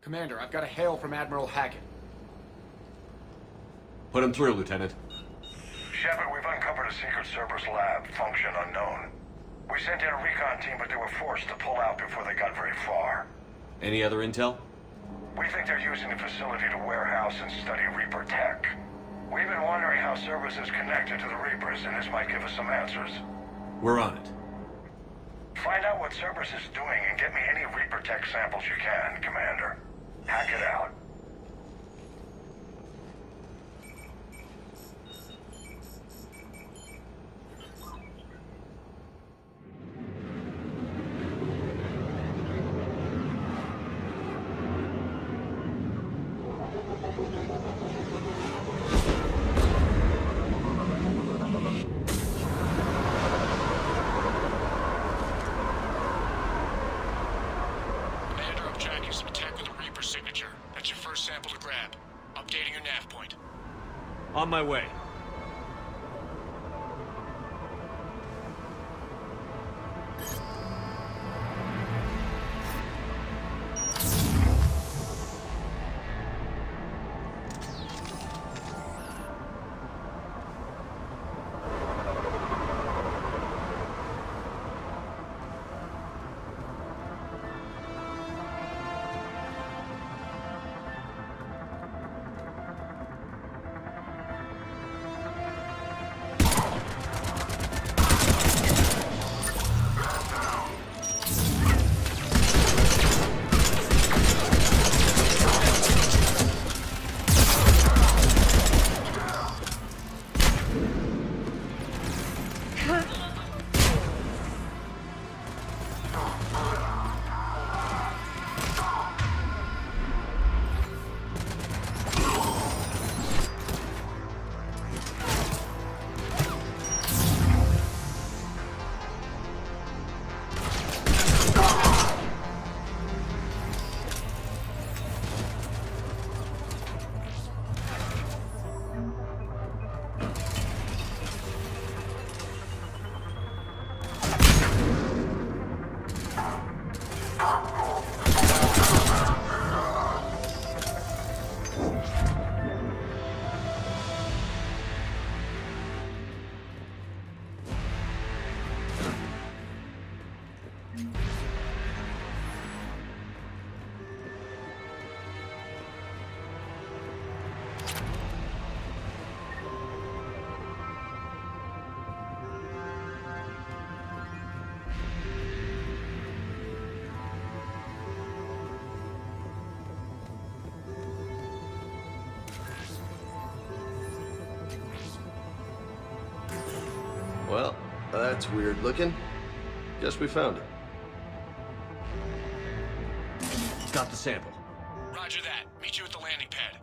Commander, I've got a hail from Admiral Hackett. Put him through, Lieutenant. Shepard, we've uncovered a secret Cerberus lab, function unknown. We sent in a recon team, but they were forced to pull out before they got very far. Any other intel? We think they're using the facility to warehouse and study Reaper tech. We've been wondering how Cerberus is connected to the Reapers, and this might give us some answers. We're on it. Find out what Cerberus is doing and get me any Reaper tech samples you can, Commander. Hack it out. On my way. Well, that's weird looking. Guess we found it. Got the sample. Roger that. Meet you at the landing pad.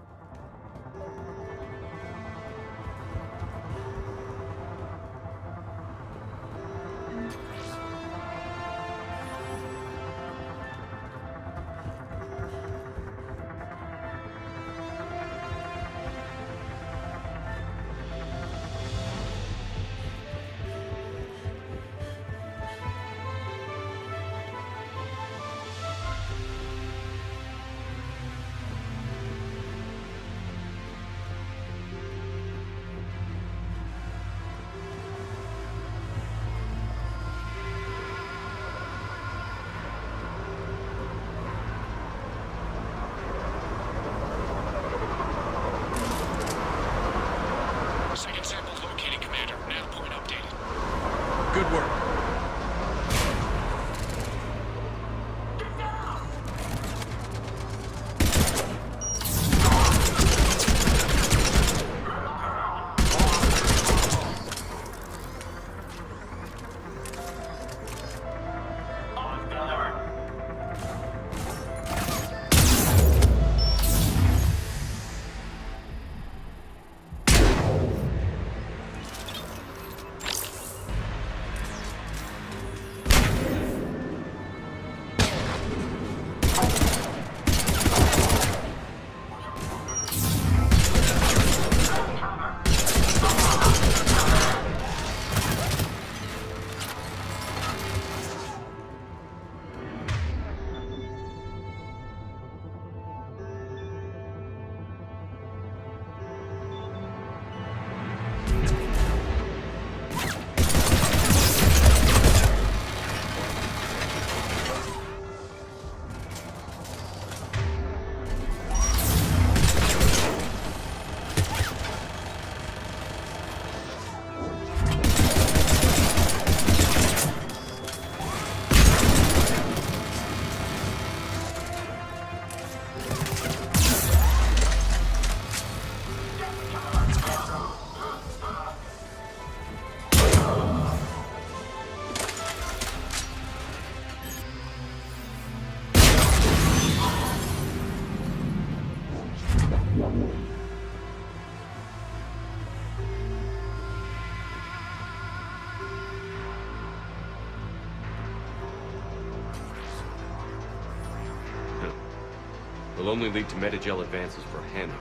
Will only lead to Metagel advances for Hannah.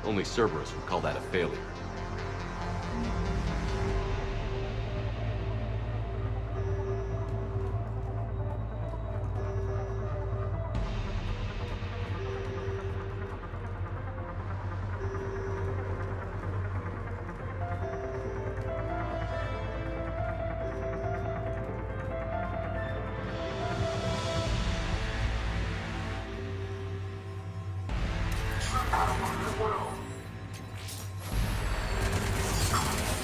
Only Cerberus would call that a failure.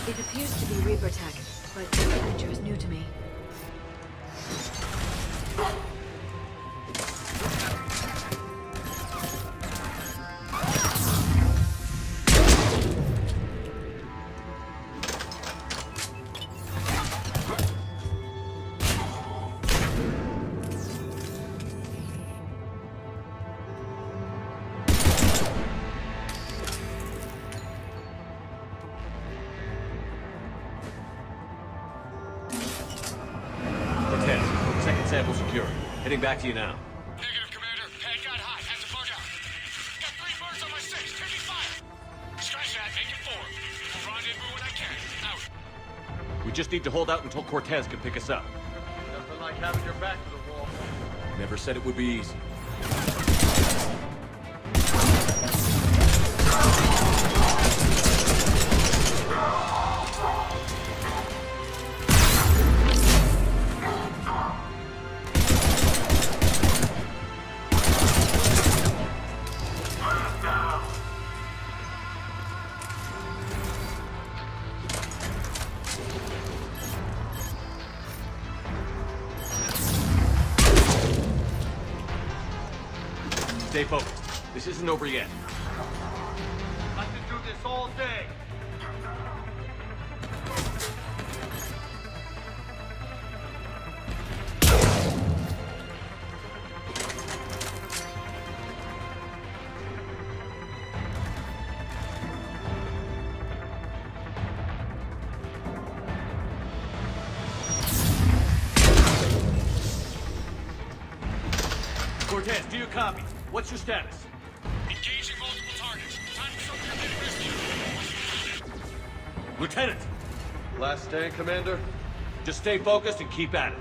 It appears to be Reaper tech, but the signature is new to me. Sample secure. Heading back to you now. Negative, Commander. Head got high. Had to bug out. Got 3 birds on my 6. Taking fire. Scratch that. Make it 4. We'll rendezvous when I can. Out. We just need to hold out until Cortez can pick us up. Nothing like having your back to the wall. Never said it would be easy. Stay focused. This isn't over yet. I can do this all day. Cortez, do you copy? What's your status? Engaging multiple targets. Time to show your getting rescued. Lieutenant! Last stand, Commander? Just stay focused and keep at it.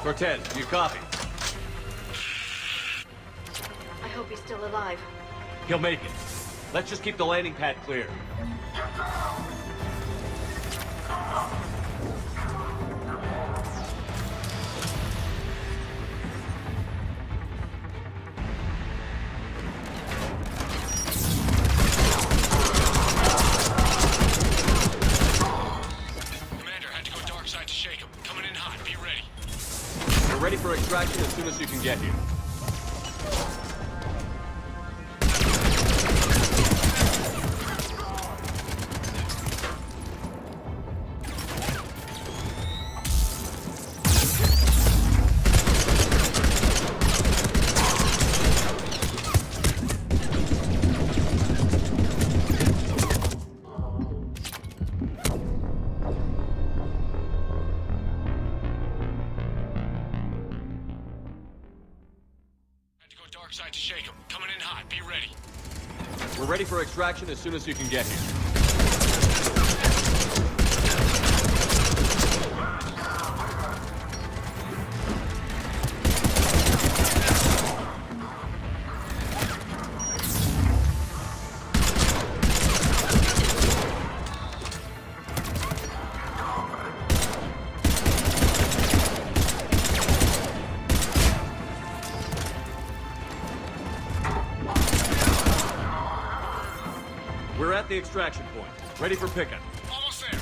Cortez, do you copy? I hope he's still alive. He'll make it. Let's just keep the landing pad clear. Commander, had to go dark side to shake 'em. Coming in hot. Be ready. We're ready for extraction as soon as you can get here. Side to shake 'em. Coming in hot. Be ready. We're ready for extraction as soon as you can get here. We're at the extraction point. Ready for pickup. Almost there.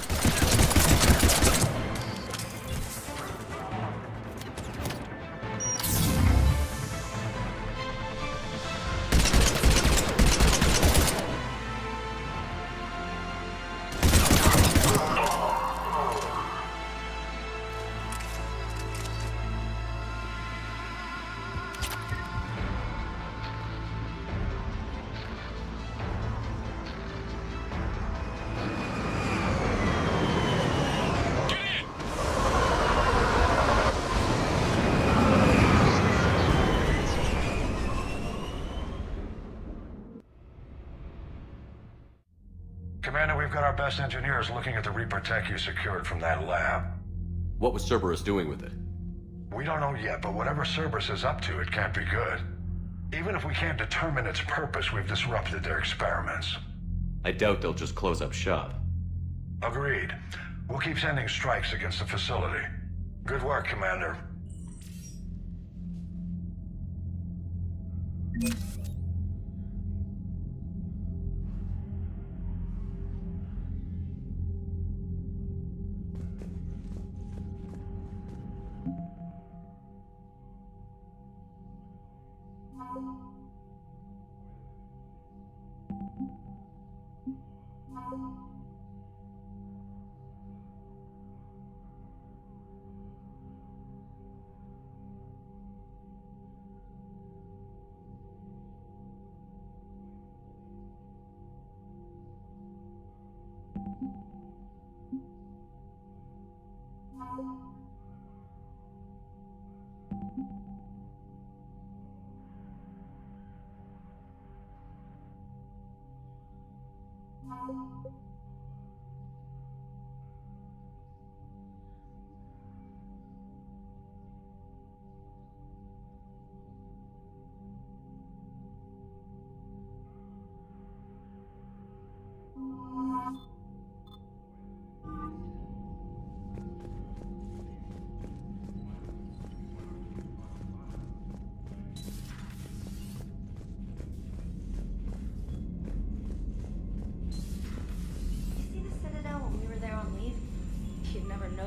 Commander, we've got our best engineers looking at the Reaper tech you secured from that lab. What was Cerberus doing with it? We don't know yet, but whatever Cerberus is up to, it can't be good. Even if we can't determine its purpose, we've disrupted their experiments. I doubt they'll just close up shop. Agreed. We'll keep sending strikes against the facility. Good work, Commander.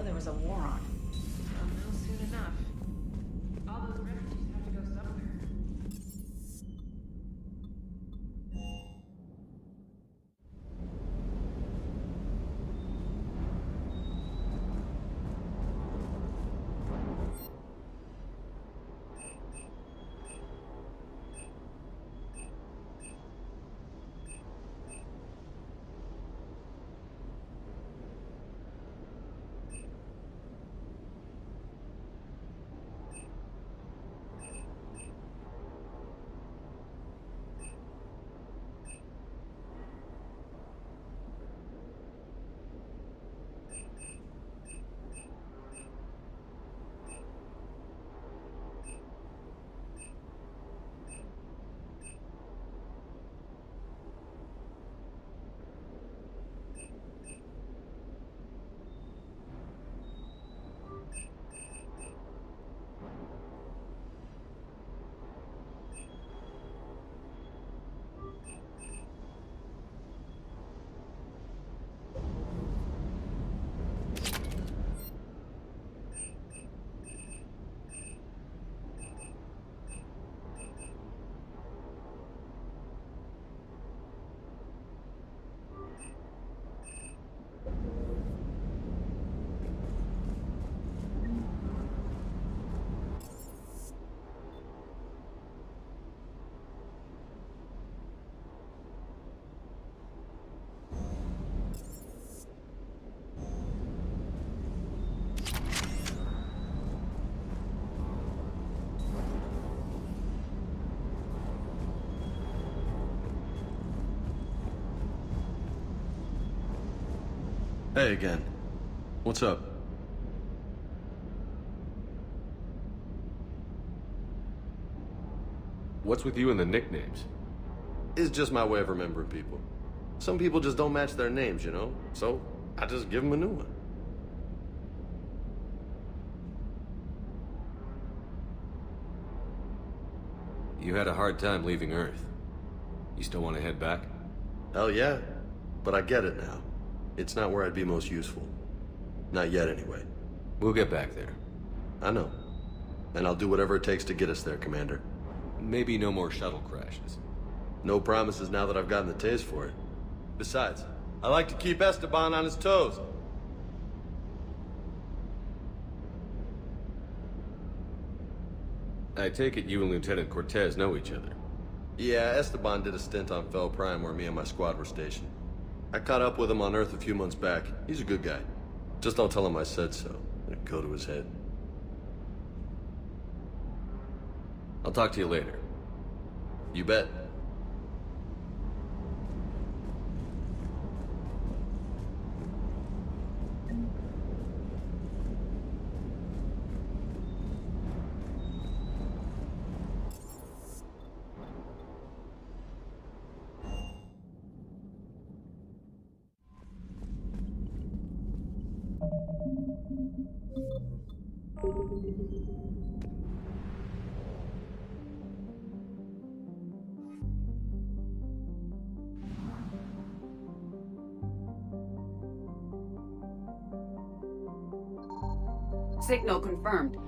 There was a war on. I'll know soon enough. All those refugees have to go somewhere. Hey again. What's up? What's with you and the nicknames? It's just my way of remembering people. Some people just don't match their names, you know? So, I just give them a new one. You had a hard time leaving Earth. You still want to head back? Hell yeah. But I get it now. It's not where I'd be most useful. Not yet, anyway. We'll get back there. I know. And I'll do whatever it takes to get us there, Commander. Maybe no more shuttle crashes. No promises now that I've gotten the taste for it. Besides, I like to keep Esteban on his toes. I take it you and Lieutenant Cortez know each other. Yeah, Esteban did a stint on Fel Prime where me and my squad were stationed. I caught up with him on Earth a few months back. He's a good guy. Just don't tell him I said so. It'd go to his head. I'll talk to you later. You bet. Signal confirmed.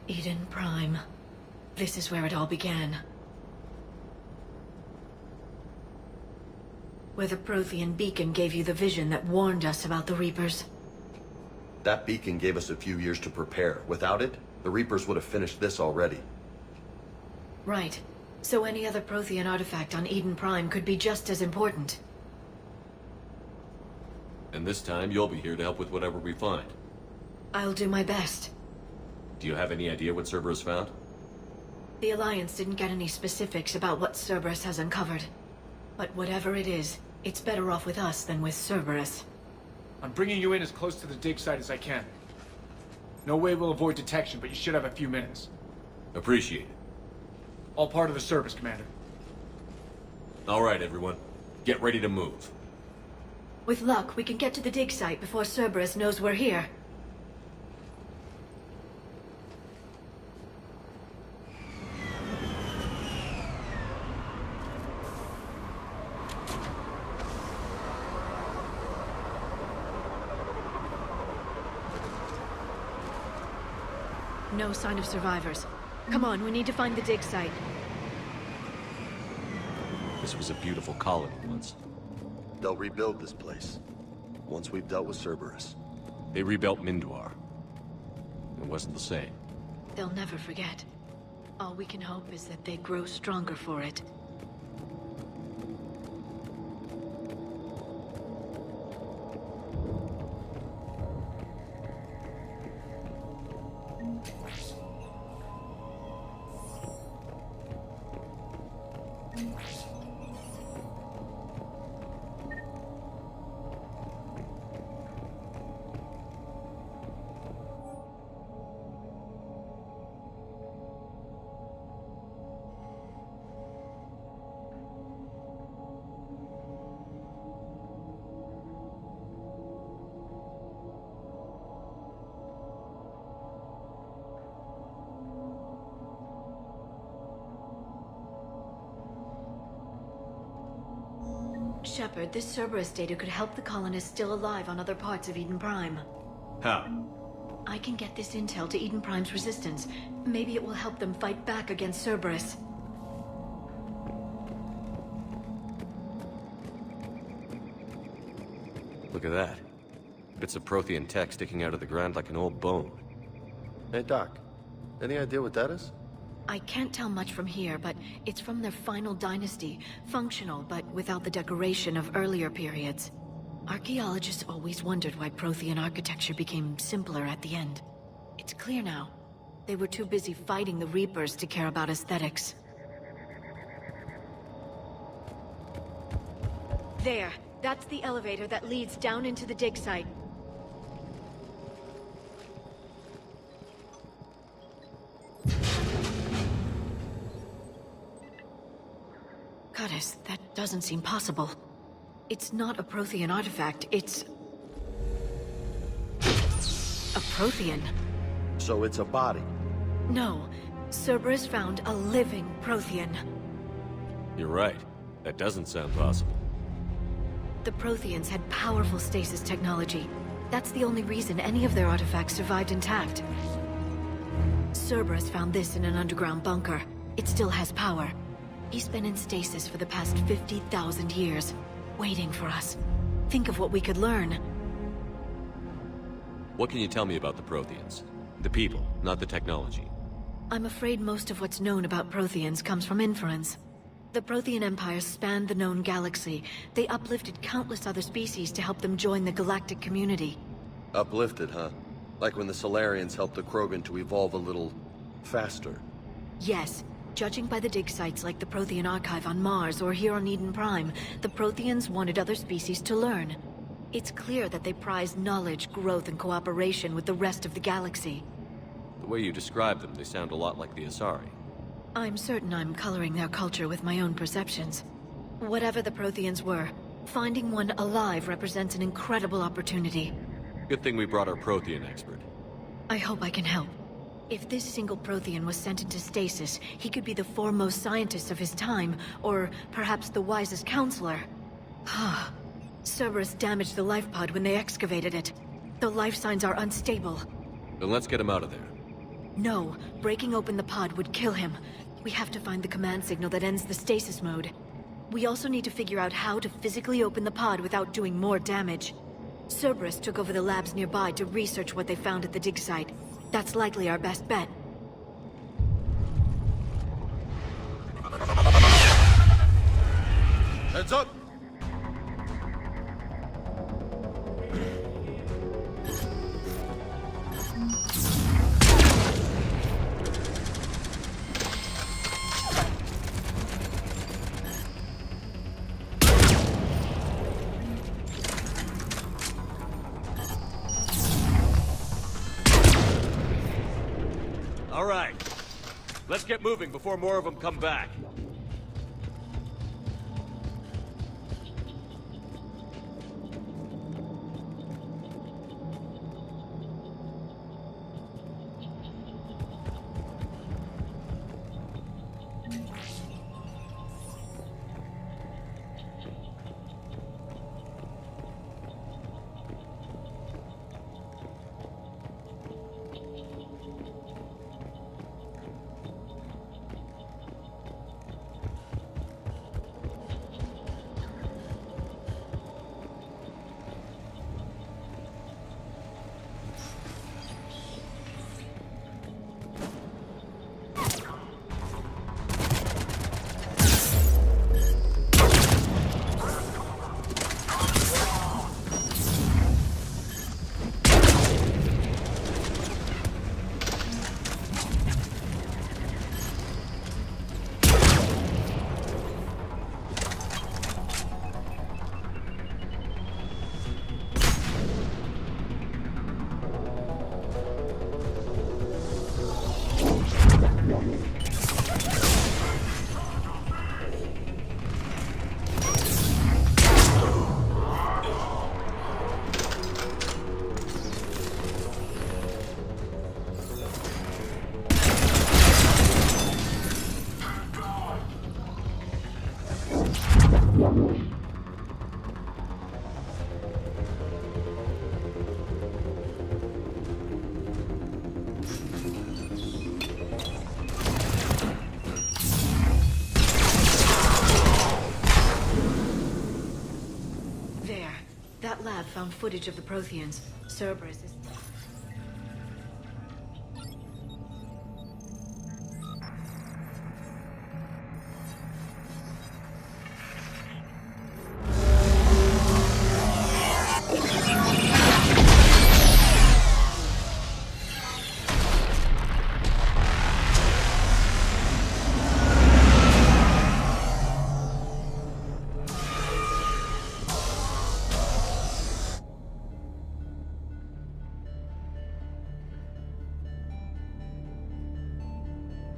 Eden Prime. This is where it all began. Where the Prothean beacon gave you the vision that warned us about the Reapers. That beacon gave us a few years to prepare. Without it, the Reapers would have finished this already. Right. So any other Prothean artifact on Eden Prime could be just as important. And this time, you'll be here to help with whatever we find. I'll do my best. Do you have any idea what Cerberus found? The Alliance didn't get any specifics about what Cerberus has uncovered. But whatever it is, it's better off with us than with Cerberus. I'm bringing you in as close to the dig site as I can. No way we'll avoid detection, but you should have a few minutes. Appreciate it. All part of the service, Commander. All right, everyone. Get ready to move. With luck, we can get to the dig site before Cerberus knows we're here. No sign of survivors. Come on, we need to find the dig site. This was a beautiful colony once. They'll rebuild this place. Once we've dealt with Cerberus. They rebuilt Mindoir. It wasn't the same. They'll never forget. All we can hope is that they grow stronger for it. Shepard, this Cerberus data could help the colonists still alive on other parts of Eden Prime. How? I can get this intel to Eden Prime's resistance. Maybe it will help them fight back against Cerberus. Look at that. Bits of Prothean tech sticking out of the ground like an old bone. Hey, Doc. Any idea what that is? I can't tell much from here, but it's from their final dynasty. Functional, but without the decoration of earlier periods. Archaeologists always wondered why Prothean architecture became simpler at the end. It's clear now. They were too busy fighting the Reapers to care about aesthetics. There. That's the elevator that leads down into the dig site. Goddess, that doesn't seem possible. It's not a Prothean artifact, it's... a Prothean. So it's a body? No. Cerberus found a living Prothean. You're right. That doesn't sound possible. The Protheans had powerful stasis technology. That's the only reason any of their artifacts survived intact. Cerberus found this in an underground bunker. It still has power. He's been in stasis for the past 50,000 years, waiting for us. Think of what we could learn. What can you tell me about the Protheans? The people, not the technology. I'm afraid most of what's known about Protheans comes from inference. The Prothean Empire spanned the known galaxy. They uplifted countless other species to help them join the galactic community. Uplifted, huh? Like when the Solarians helped the Krogan to evolve a little... faster. Yes. Judging by the dig sites like the Prothean Archive on Mars or here on Eden Prime, the Protheans wanted other species to learn. It's clear that they prize knowledge, growth, and cooperation with the rest of the galaxy. The way you describe them, they sound a lot like the Asari. I'm certain I'm coloring their culture with my own perceptions. Whatever the Protheans were, finding one alive represents an incredible opportunity. Good thing we brought our Prothean expert. I hope I can help. If this single Prothean was sent into stasis, he could be the foremost scientist of his time, or perhaps the wisest counselor. Cerberus damaged the life pod when they excavated it. The life signs are unstable. Then let's get him out of there. No, breaking open the pod would kill him. We have to find the command signal that ends the stasis mode. We also need to figure out how to physically open the pod without doing more damage. Cerberus took over the labs nearby to research what they found at the dig site. That's likely our best bet. Heads up! All right. Let's get moving before more of them come back. That lab found footage of the Protheans. Cerberus is...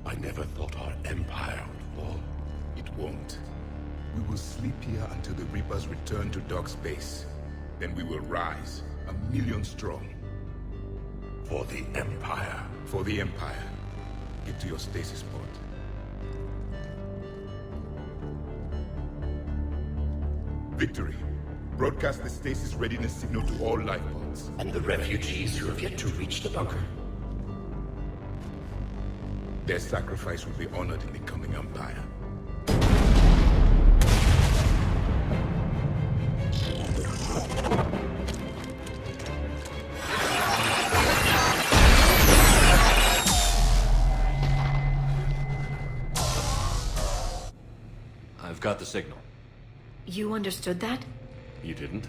I never thought our empire would fall. It won't. We will sleep here until the Reapers return to dock space. Then we will rise, 1,000,000 strong. For the Empire. For the Empire. Get to your stasis pod. Victory. Broadcast the stasis readiness signal to all life pods. And the refugees who have yet to reach the bunker. Their sacrifice will be honored in the coming Empire. I've got the signal. You understood that? You didn't?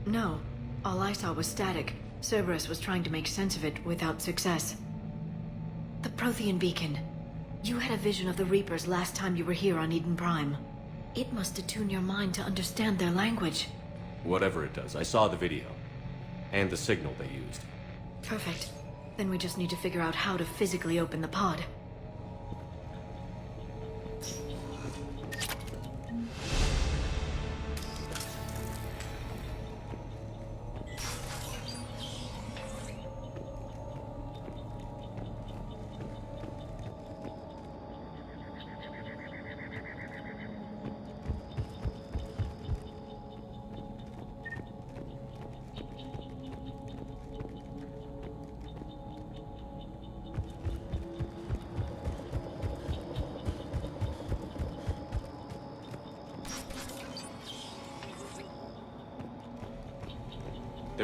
No. All I saw was static. Cerberus was trying to make sense of it without success. The Prothean beacon. You had a vision of the Reapers last time you were here on Eden Prime. It must attune your mind to understand their language. Whatever it does, I saw the video. And the signal they used. Perfect. Then we just need to figure out how to physically open the pod.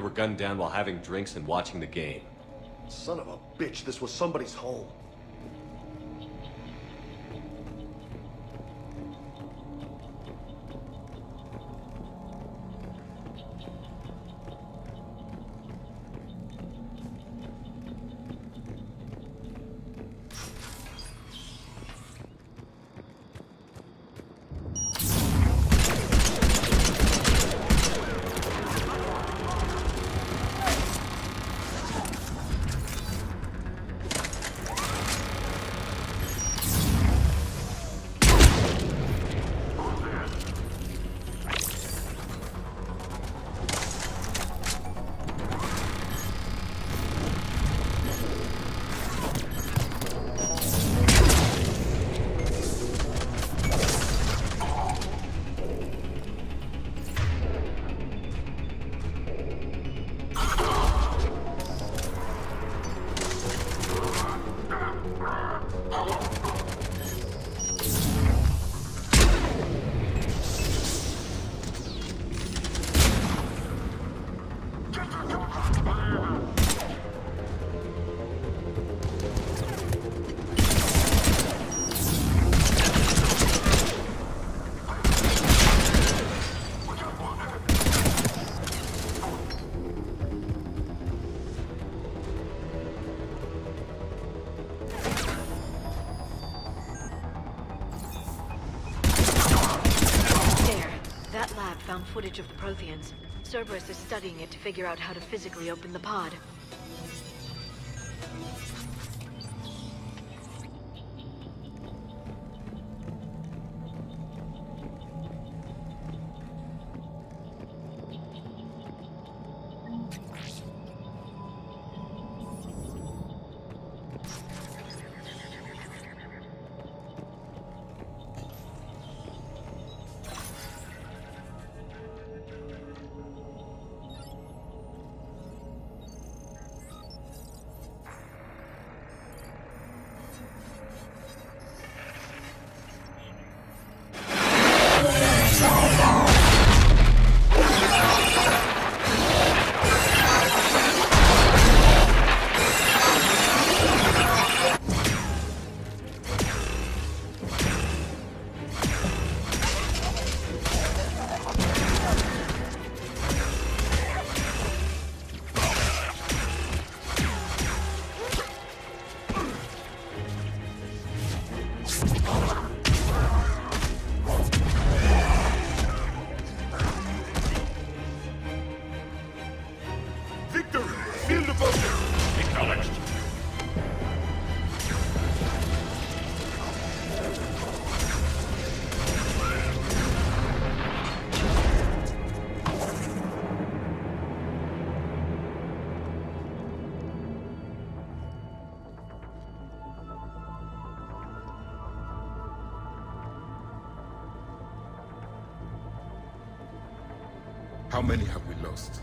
were gunned down while having drinks and watching the game. Son of a bitch, this was somebody's home. Found footage of the Protheans. Cerberus is studying it to figure out how to physically open the pod. How many have we lost?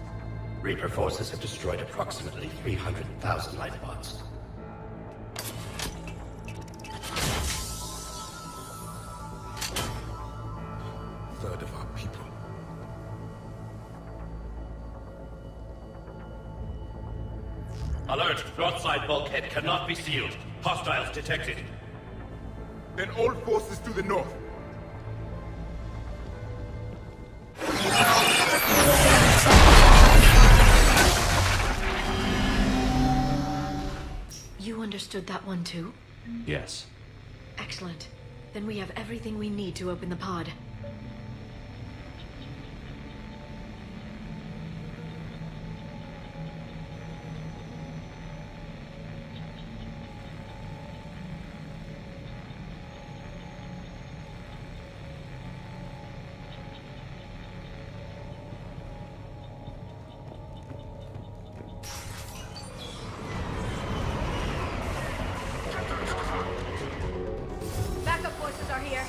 Reaper forces have destroyed approximately 300,000 life pods. Third of our people. Alert! North side bulkhead cannot be sealed. Hostiles detected. Then all forces to the north. You understood that one too? Yes. Excellent. Then we have everything we need to open the pod. Backup forces are here.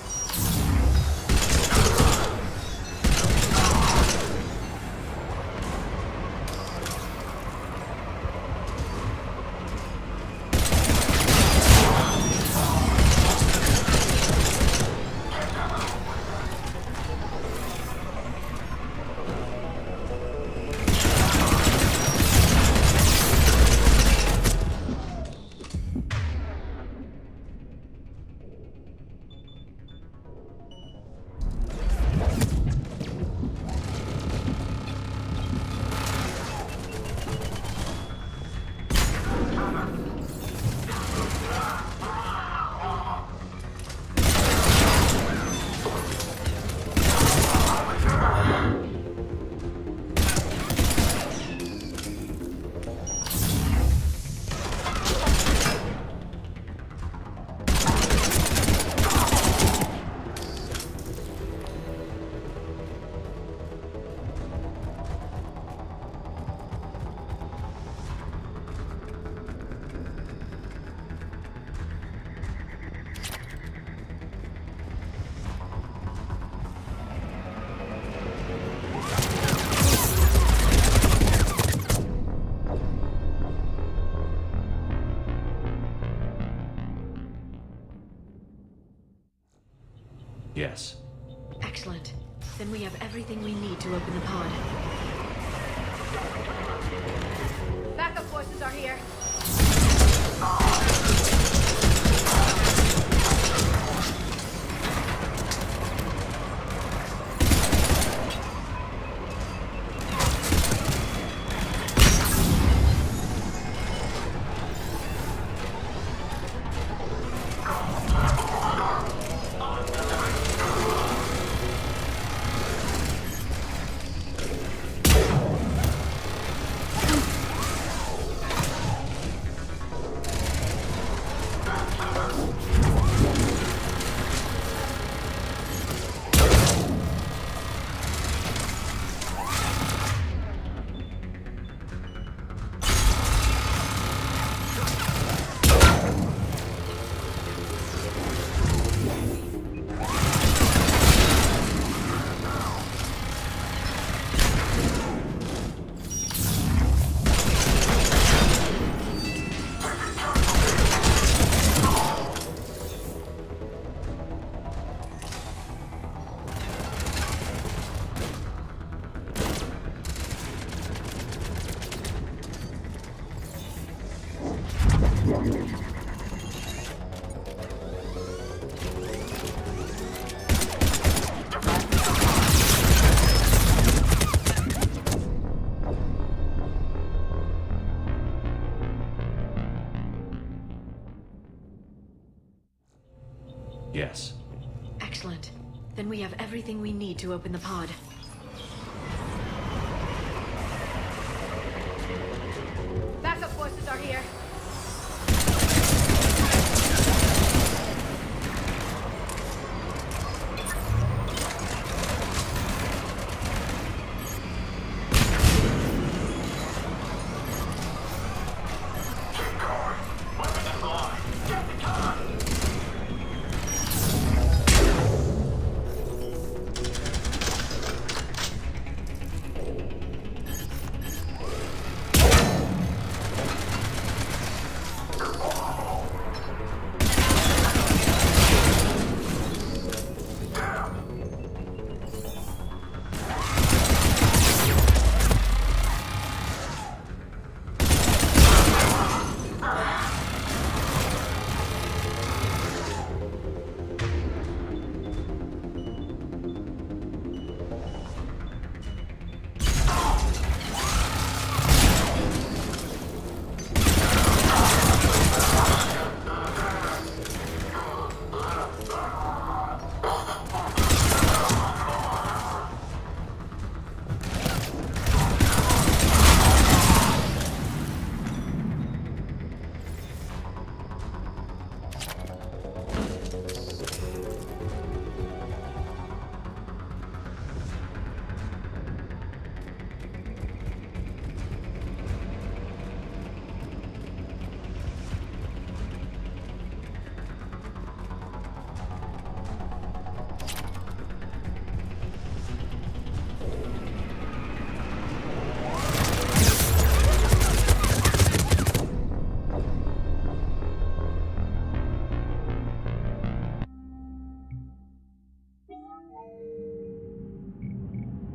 Yes. Excellent. Then we have everything we need to open the pod. Backup forces are here. Yes. Excellent. Then we have everything we need to open the pod. Backup forces are here.